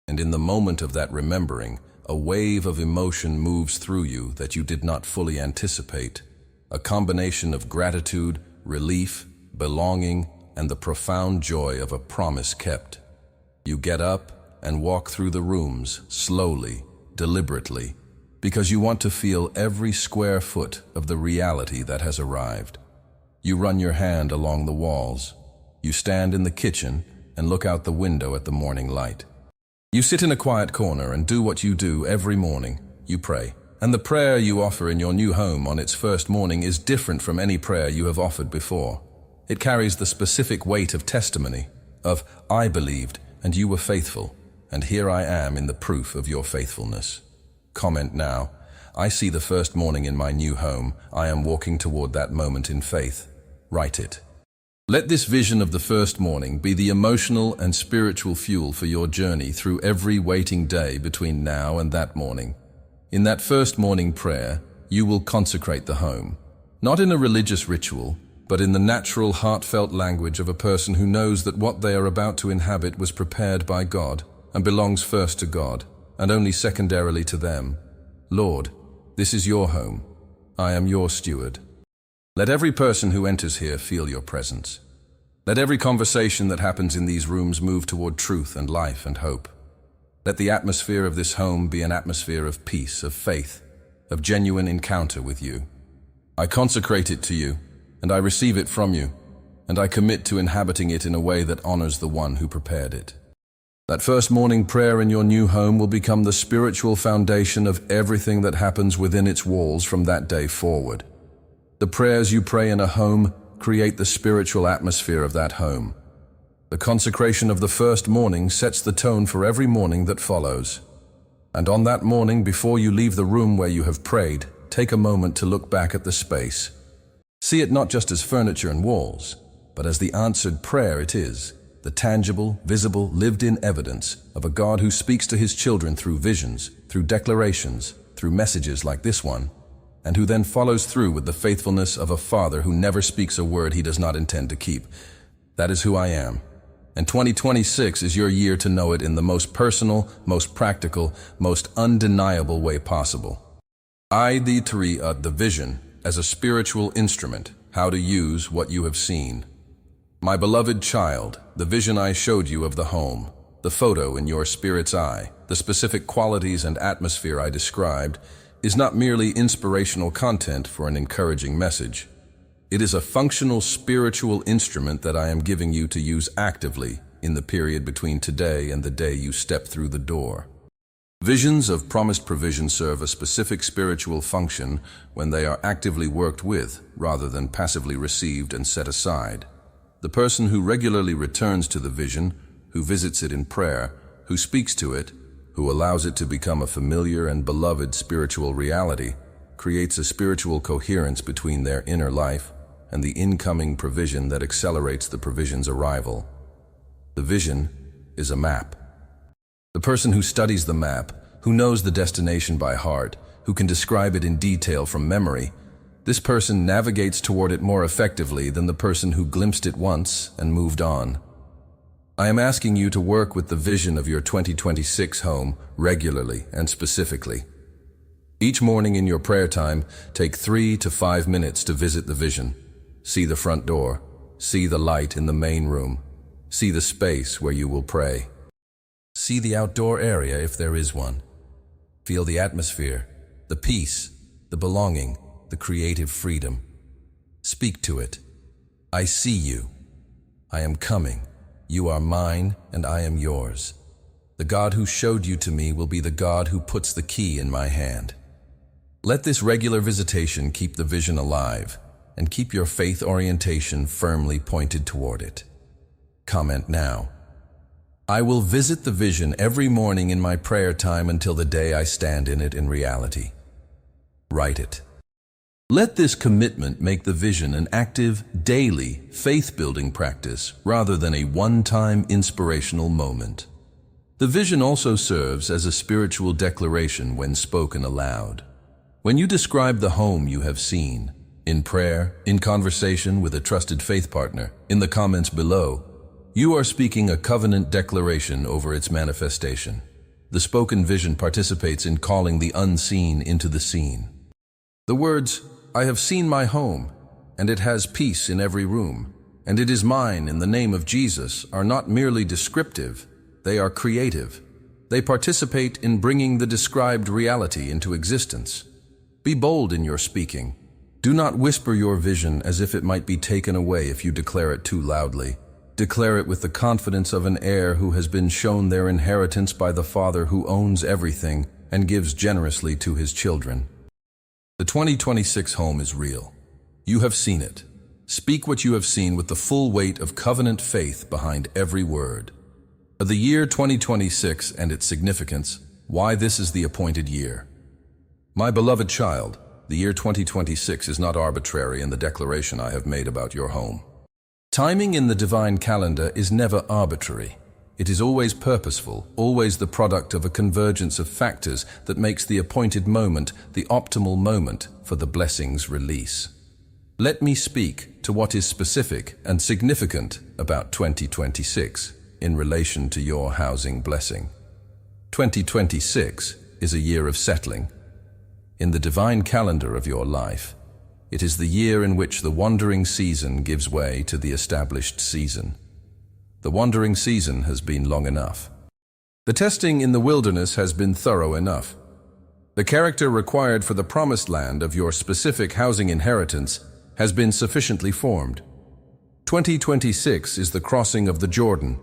And in the moment of that remembering, a wave of emotion moves through you that you did not fully anticipate, a combination of gratitude, relief, belonging, and the profound joy of a promise kept. You get up and walk through the rooms, slowly, deliberately, because you want to feel every square foot of the reality that has arrived. You run your hand along the walls. You stand in the kitchen and look out the window at the morning light. You sit in a quiet corner and do what you do every morning. You pray. And the prayer you offer in your new home on its first morning is different from any prayer you have offered before. It carries the specific weight of testimony, of I believed and you were faithful, and here I am in the proof of your faithfulness. Comment now. I see the first morning in my new home. I am walking toward that moment in faith. Write it. Let this vision of the first morning be the emotional and spiritual fuel for your journey through every waiting day between now and that morning. In that first morning prayer, you will consecrate the home, not in a religious ritual, but in the natural, heartfelt language of a person who knows that what they are about to inhabit was prepared by God and belongs first to God, and only secondarily to them. Lord, this is your home. I am your steward. Let every person who enters here feel your presence. Let every conversation that happens in these rooms move toward truth and life and hope. Let the atmosphere of this home be an atmosphere of peace, of faith, of genuine encounter with you. I consecrate it to you, and I receive it from you, and I commit to inhabiting it in a way that honors the one who prepared it. That first morning prayer in your new home will become the spiritual foundation of everything that happens within its walls from that day forward. The prayers you pray in a home create the spiritual atmosphere of that home. The consecration of the first morning sets the tone for every morning that follows. And on that morning, before you leave the room where you have prayed, take a moment to look back at the space. See it not just as furniture and walls, but as the answered prayer it is, the tangible, visible, lived-in evidence of a God who speaks to his children through visions, through declarations, through messages like this one, and who then follows through with the faithfulness of a father who never speaks a word he does not intend to keep. That is who I am. And 2026 is your year to know it in the most personal, most practical, most undeniable way possible. I, the vision, as a spiritual instrument, how to use what you have seen. My beloved child, the vision I showed you of the home, the photo in your spirit's eye, the specific qualities and atmosphere I described, is not merely inspirational content for an encouraging message. It is a functional spiritual instrument that I am giving you to use actively in the period between today and the day you step through the door. Visions of promised provision serve a specific spiritual function when they are actively worked with rather than passively received and set aside. The person who regularly returns to the vision, who visits it in prayer, who speaks to it, who allows it to become a familiar and beloved spiritual reality, creates a spiritual coherence between their inner life and the incoming provision that accelerates the provision's arrival. The vision is a map. The person who studies the map, who knows the destination by heart, who can describe it in detail from memory, this person navigates toward it more effectively than the person who glimpsed it once and moved on. I am asking you to work with the vision of your 2026 home regularly and specifically. Each morning in your prayer time, take 3 to 5 minutes to visit the vision. See the front door, See the light in the main room. See the space where you will pray. See the outdoor area if there is one. Feel the atmosphere, the peace, the belonging, the creative freedom. Speak to it. I see you. I am coming. You are mine and I am yours. The God who showed you to me will be the God who puts the key in my hand. Let this regular visitation keep the vision alive and keep your faith orientation firmly pointed toward it. Comment now. I will visit the vision every morning in my prayer time until the day I stand in it in reality. Write it. Let this commitment make the vision an active, daily, faith-building practice rather than a one-time inspirational moment. The vision also serves as a spiritual declaration when spoken aloud. When you describe the home you have seen, in prayer, in conversation with a trusted faith partner, in the comments below, you are speaking a covenant declaration over its manifestation. The spoken vision participates in calling the unseen into the seen. The words, "I have seen my home, and it has peace in every room, and it is mine in the name of Jesus," are not merely descriptive, they are creative. They participate in bringing the described reality into existence. Be bold in your speaking. Do not whisper your vision as if it might be taken away if you declare it too loudly. Declare it with the confidence of an heir who has been shown their inheritance by the Father who owns everything and gives generously to his children. The 2026 home is real. You have seen it. Speak what you have seen with the full weight of covenant faith behind every word. The year 2026 and its significance, why this is the appointed year. My beloved child, the year 2026 is not arbitrary in the declaration I have made about your home. Timing in the divine calendar is never arbitrary. It is always purposeful, always the product of a convergence of factors that makes the appointed moment the optimal moment for the blessing's release. Let me speak to what is specific and significant about 2026 in relation to your housing blessing. 2026 is a year of settling. In the divine calendar of your life, it is the year in which the wandering season gives way to the established season. The wandering season has been long enough. The testing in the wilderness has been thorough enough. The character required for the promised land of your specific housing inheritance has been sufficiently formed. 2026 is the crossing of the Jordan,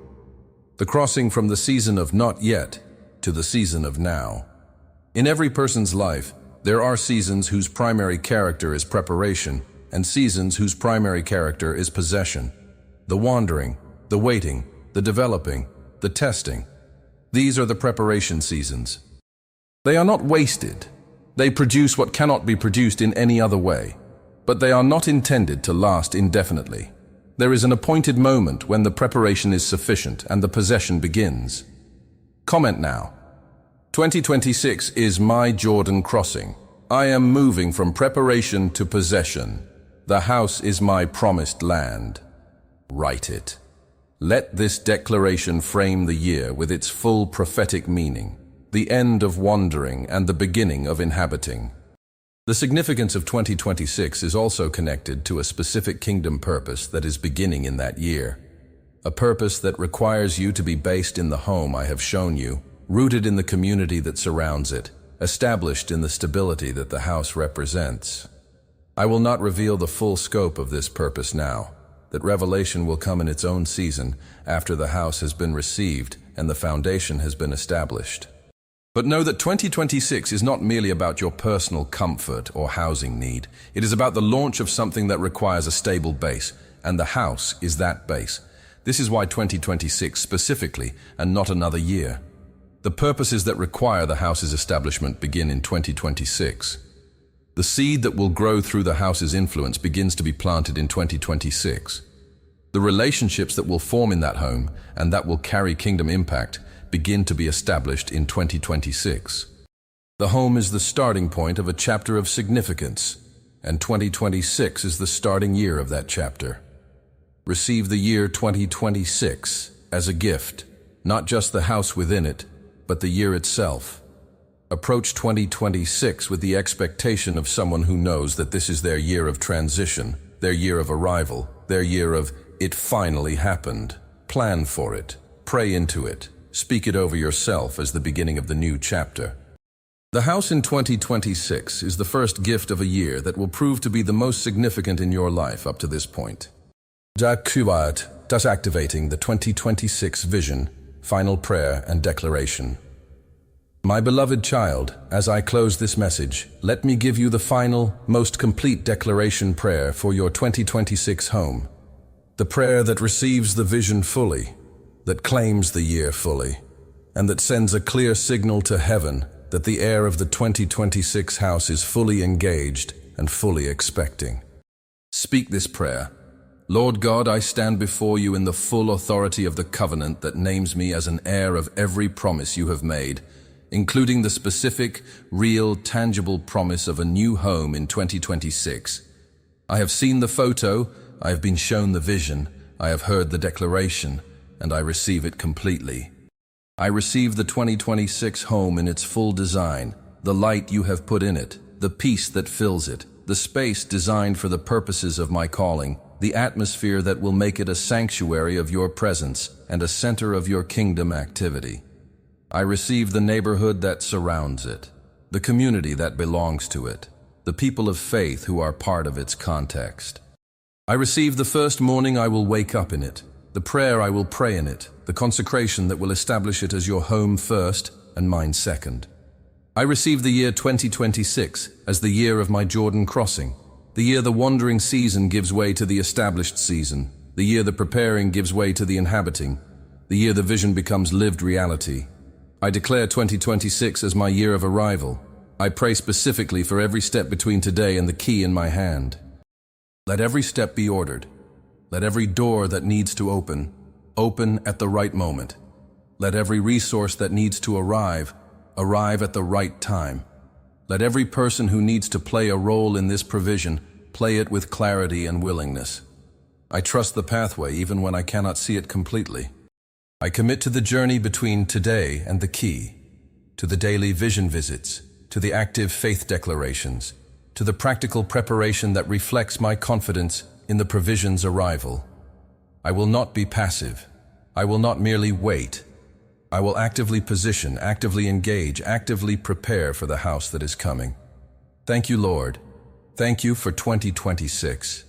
the crossing from the season of not yet to the season of now. In every person's life, there are seasons whose primary character is preparation and seasons whose primary character is possession. The wandering, the waiting, the developing, the testing. These are the preparation seasons. They are not wasted. They produce what cannot be produced in any other way, but they are not intended to last indefinitely. There is an appointed moment when the preparation is sufficient and the possession begins. Comment now. 2026 is my Jordan crossing. I am moving from preparation to possession. The house is my promised land. Write it. Let this declaration frame the year with its full prophetic meaning, the end of wandering and the beginning of inhabiting. The significance of 2026 is also connected to a specific kingdom purpose that is beginning in that year. A purpose that requires you to be based in the home I have shown you, rooted in the community that surrounds it, established in the stability that the house represents. I will not reveal the full scope of this purpose now. That revelation will come in its own season after the house has been received and the foundation has been established. But know that 2026 is not merely about your personal comfort or housing need. It is about the launch of something that requires a stable base, and the house is that base. This is why 2026 specifically, and not another year. The purposes that require the house's establishment begin in 2026. The seed that will grow through the house's influence begins to be planted in 2026. The relationships that will form in that home and that will carry kingdom impact begin to be established in 2026. The home is the starting point of a chapter of significance, and 2026 is the starting year of that chapter. Receive the year 2026 as a gift, not just the house within it, but the year itself. Approach 2026 with the expectation of someone who knows that this is their year of transition, their year of arrival, their year of It finally happened. Plan for it. Pray into it. Speak it over yourself as the beginning of the new chapter. The house in 2026 is the first gift of a year that will prove to be the most significant in your life up to this point. Thus activating the 2026 vision, final prayer and declaration. My beloved child, as I close this message, let me give you the final, most complete declaration prayer for your 2026 home. The prayer that receives the vision fully, that claims the year fully, and that sends a clear signal to heaven that the heir of the 2026 house is fully engaged and fully expecting. Speak this prayer. Lord God, I stand before you in the full authority of the covenant that names me as an heir of every promise you have made, including the specific, real, tangible promise of a new home in 2026. I have seen the photo, I have been shown the vision, I have heard the declaration, and I receive it completely. I receive the 2026 home in its full design, the light you have put in it, the peace that fills it, the space designed for the purposes of my calling, the atmosphere that will make it a sanctuary of your presence and a center of your kingdom activity. I receive the neighborhood that surrounds it, the community that belongs to it, the people of faith who are part of its context. I receive the first morning I will wake up in it, the prayer I will pray in it, the consecration that will establish it as your home first and mine second. I receive the year 2026 as the year of my Jordan crossing, the year the wandering season gives way to the established season, the year the preparing gives way to the inhabiting, the year the vision becomes lived reality. I declare 2026 as my year of arrival. I pray specifically for every step between today and the key in my hand. Let every step be ordered. Let every door that needs to open at the right moment. Let every resource that needs to arrive at the right time. Let every person who needs to play a role in this provision play it with clarity and willingness. I trust the pathway even when I cannot see it completely. I commit to the journey between today and the key, to the daily vision visits, to the active faith declarations, to the practical preparation that reflects my confidence in the provision's arrival. I will not be passive. I will not merely wait. I will actively position, actively engage, actively prepare for the house that is coming. Thank you, Lord. Thank you for 2026.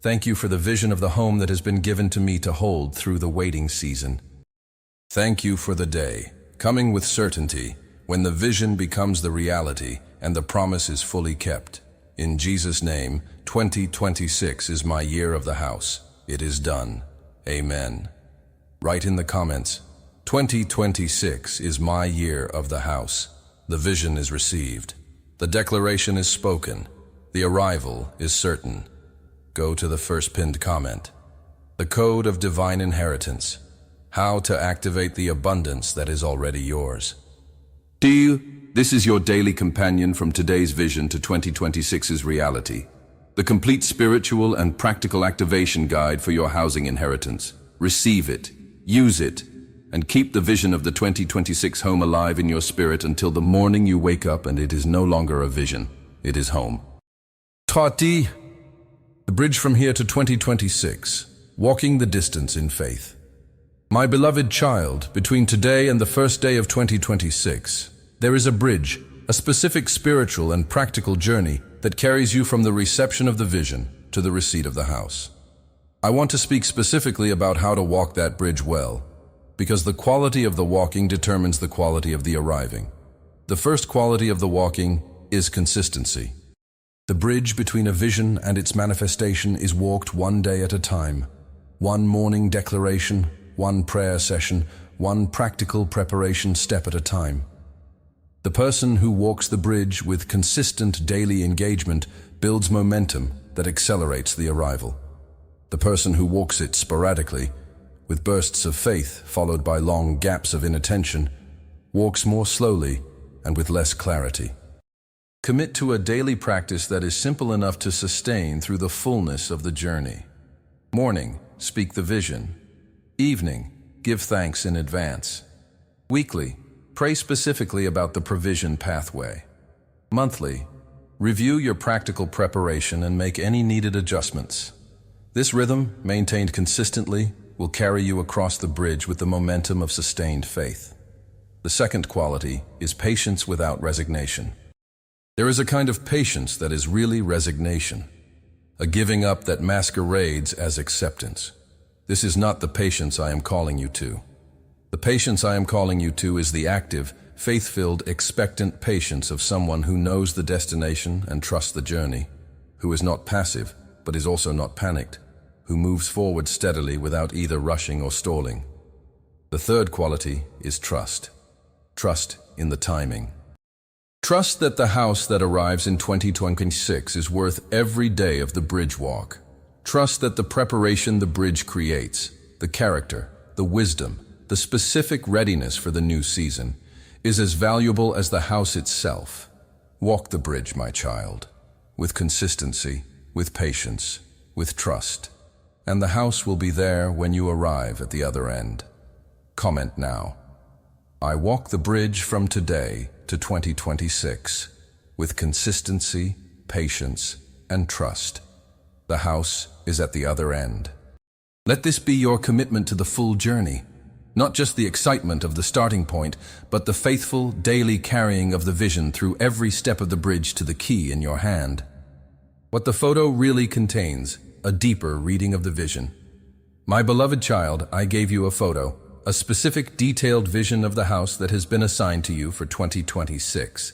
Thank you for the vision of the home that has been given to me to hold through the waiting season. Thank you for the day, coming with certainty, when the vision becomes the reality and the promise is fully kept. In Jesus' name, 2026 is my year of the house. It is done. Amen. Write in the comments, 2026 is my year of the house. The vision is received. The declaration is spoken. The arrival is certain. Go to the first pinned comment. The code of divine inheritance. How to activate the abundance that is already yours. This is your daily companion from today's vision to 2026's reality. The complete spiritual and practical activation guide for your housing inheritance. Receive it, use it, and keep the vision of the 2026 home alive in your spirit until the morning you wake up and it is no longer a vision, it is home. Tati, the bridge from here to 2026, walking the distance in faith. My beloved child, between today and the first day of 2026, there is a bridge, a specific spiritual and practical journey that carries you from the reception of the vision to the receipt of the house. I want to speak specifically about how to walk that bridge well, because the quality of the walking determines the quality of the arriving. The first quality of the walking is consistency. The bridge between a vision and its manifestation is walked one day at a time, one morning declaration, one prayer session, one practical preparation step at a time. The person who walks the bridge with consistent daily engagement builds momentum that accelerates the arrival. The person who walks it sporadically, with bursts of faith followed by long gaps of inattention, walks more slowly and with less clarity. Commit to a daily practice that is simple enough to sustain through the fullness of the journey. Morning, speak the vision. Evening, give thanks in advance. Weekly, pray specifically about the provision pathway. Monthly, review your practical preparation and make any needed adjustments. This rhythm, maintained consistently, will carry you across the bridge with the momentum of sustained faith. The second quality is patience without resignation. There is a kind of patience that is really resignation, a giving up that masquerades as acceptance. This is not the patience I am calling you to. The patience I am calling you to is the active, faith-filled, expectant patience of someone who knows the destination and trusts the journey, who is not passive, but is also not panicked, who moves forward steadily without either rushing or stalling. The third quality is trust. Trust in the timing. Trust that the house that arrives in 2026 is worth every day of the bridge walk. Trust that the preparation the bridge creates, the character, the wisdom, the specific readiness for the new season, is as valuable as the house itself. Walk the bridge, my child, with consistency, with patience, with trust, and the house will be there when you arrive at the other end. Comment now. I walk the bridge from today to 2026 with consistency, patience, and trust. The house is at the other end. Let this be your commitment to the full journey, not just the excitement of the starting point, but the faithful, daily carrying of the vision through every step of the bridge to the key in your hand. What the photo really contains, a deeper reading of the vision. My beloved child, I gave you a photo, a specific detailed vision of the house that has been assigned to you for 2026.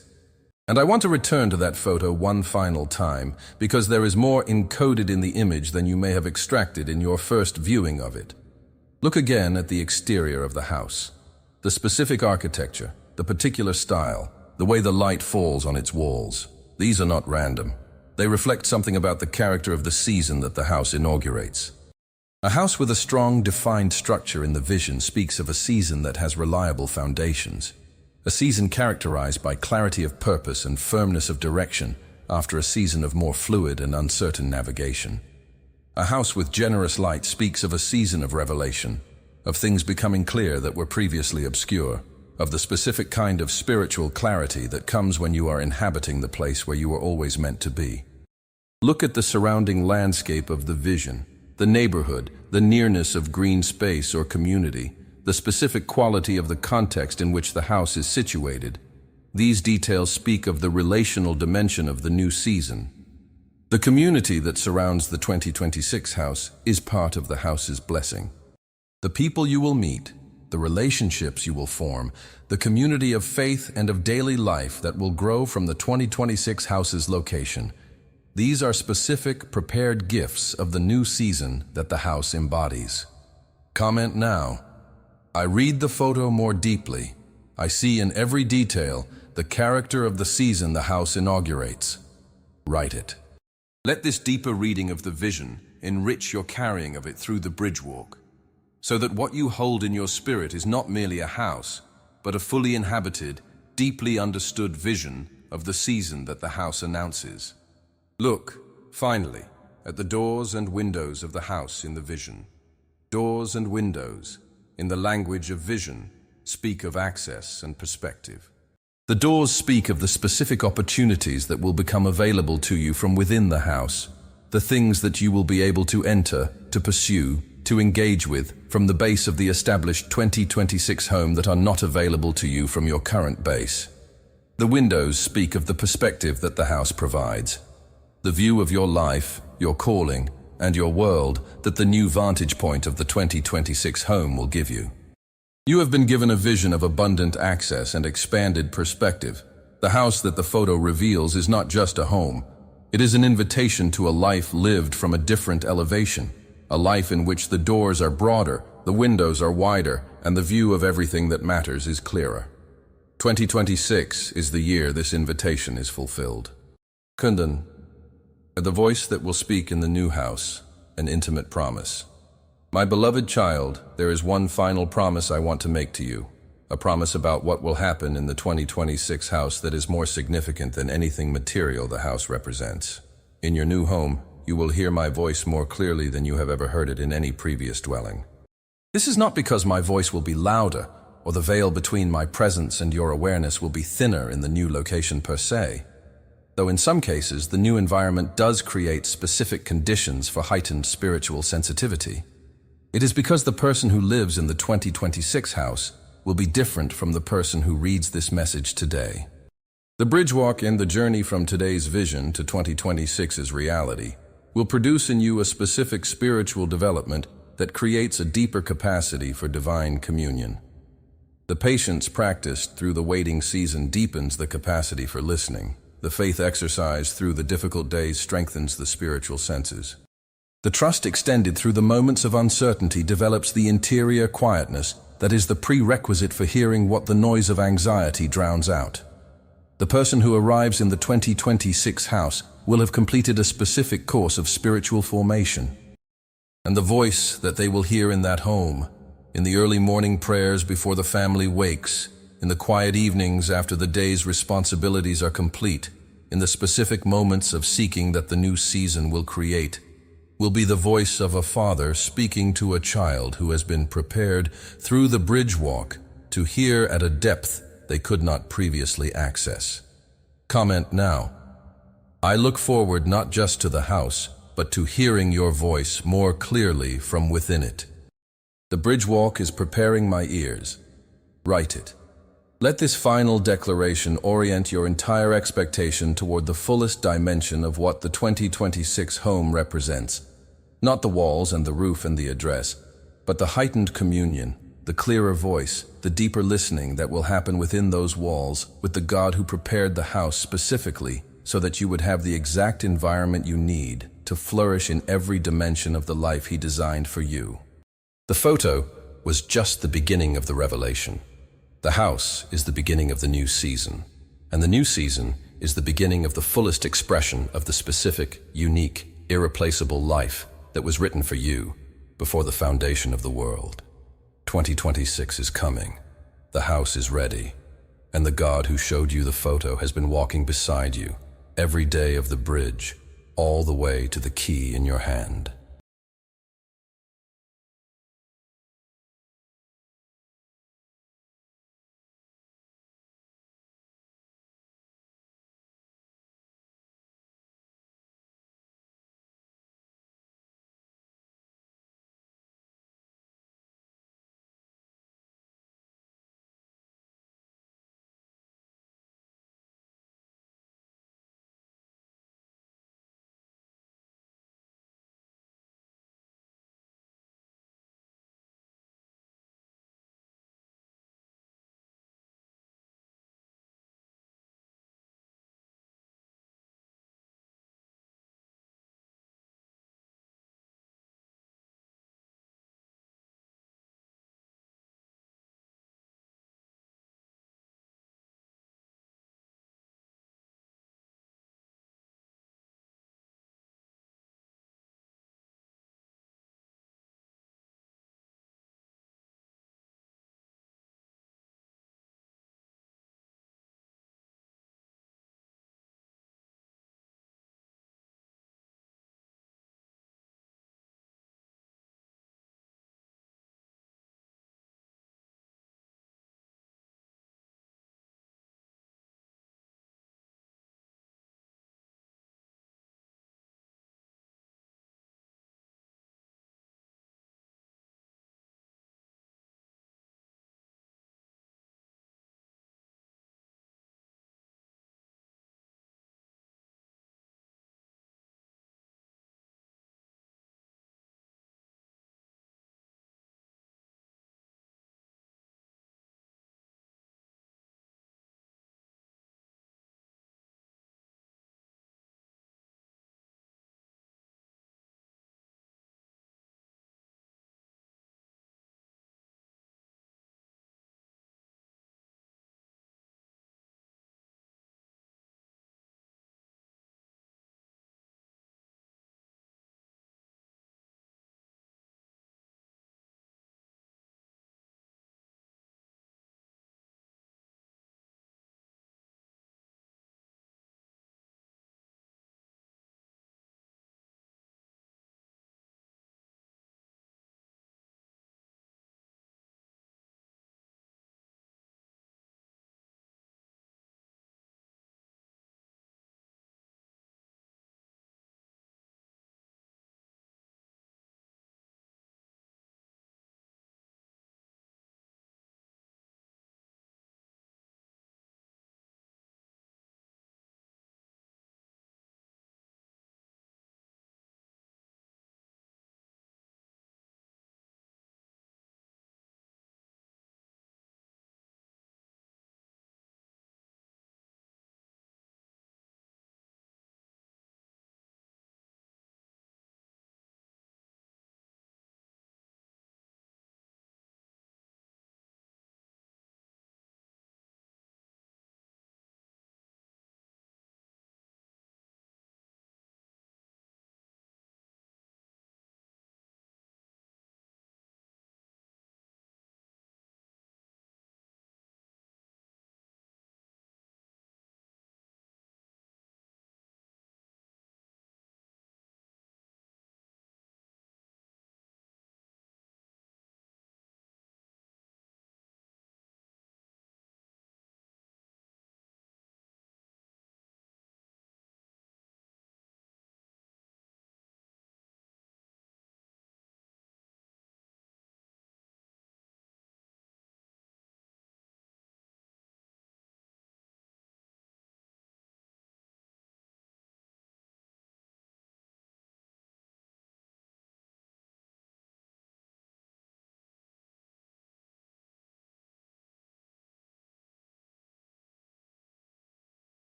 And I want to return to that photo one final time, because there is more encoded in the image than you may have extracted in your first viewing of it. Look again at the exterior of the house. The specific architecture, the particular style, the way the light falls on its walls. These are not random. They reflect something about the character of the season that the house inaugurates. A house with a strong, defined structure in the vision speaks of a season that has reliable foundations. A season characterized by clarity of purpose and firmness of direction after a season of more fluid and uncertain navigation. A house with generous light speaks of a season of revelation, of things becoming clear that were previously obscure, of the specific kind of spiritual clarity that comes when you are inhabiting the place where you were always meant to be. Look at the surrounding landscape of the vision, the neighborhood, the nearness of green space or community, the specific quality of the context in which the house is situated. These details speak of the relational dimension of the new season. The community that surrounds the 2026 house is part of the house's blessing. The people you will meet, the relationships you will form, the community of faith and of daily life that will grow from the 2026 house's location. These are specific, prepared gifts of the new season that the house embodies. Comment now. I read the photo more deeply. I see in every detail the character of the season the house inaugurates. Write it. Let this deeper reading of the vision enrich your carrying of it through the bridge walk, so that what you hold in your spirit is not merely a house, but a fully inhabited, deeply understood vision of the season that the house announces. Look, finally, at the doors and windows of the house in the vision. Doors and windows, in the language of vision, speak of access and perspective. The doors speak of the specific opportunities that will become available to you from within the house, the things that you will be able to enter, to pursue, to engage with from the base of the established 2026 home that are not available to you from your current base. The windows speak of the perspective that the house provides, the view of your life, your calling, and your world that the new vantage point of the 2026 home will give you. You have been given a vision of abundant access and expanded perspective. The house that the photo reveals is not just a home. It is an invitation to a life lived from a different elevation, a life in which the doors are broader, the windows are wider, and the view of everything that matters is clearer. 2026 is the year this invitation is fulfilled. Kundan, the voice that will speak in the new house, an intimate promise. My beloved child, there is one final promise I want to make to you, a promise about what will happen in the 2026 house that is more significant than anything material the house represents. In your new home, you will hear my voice more clearly than you have ever heard it in any previous dwelling. This is not because my voice will be louder, or the veil between my presence and your awareness will be thinner in the new location per se. though in some cases the new environment does create specific conditions for heightened spiritual sensitivity. It is because the person who lives in the 2026 house will be different from the person who reads this message today. The bridge walk and the journey from today's vision to 2026's reality will produce in you a specific spiritual development that creates a deeper capacity for divine communion. The patience practiced through the waiting season deepens the capacity for listening. The faith exercised through the difficult days strengthens the spiritual senses. The trust extended through the moments of uncertainty develops the interior quietness that is the prerequisite for hearing what the noise of anxiety drowns out. The person who arrives in the 2026 house will have completed a specific course of spiritual formation. And the voice that they will hear in that home, in the early morning prayers before the family wakes, in the quiet evenings after the day's responsibilities are complete, in the specific moments of seeking that the new season will create, will be the voice of a father speaking to a child who has been prepared through the bridge walk to hear at a depth they could not previously access. Comment now. I look forward not just to the house, but to hearing your voice more clearly from within it. The bridge walk is preparing my ears. Write it. Let this final declaration orient your entire expectation toward the fullest dimension of what the 2026 home represents. Not the walls and the roof and the address, but the heightened communion, the clearer voice, the deeper listening that will happen within those walls with the God who prepared the house specifically so that you would have the exact environment you need to flourish in every dimension of the life He designed for you. The photo was just the beginning of the revelation. The house is the beginning of the new season, and the new season is the beginning of the fullest expression of the specific, unique, irreplaceable life that was written for you before the foundation of the world. 2026 is coming. The house is ready, and the God who showed you the photo has been walking beside you every day of the bridge, all the way to the key in your hand.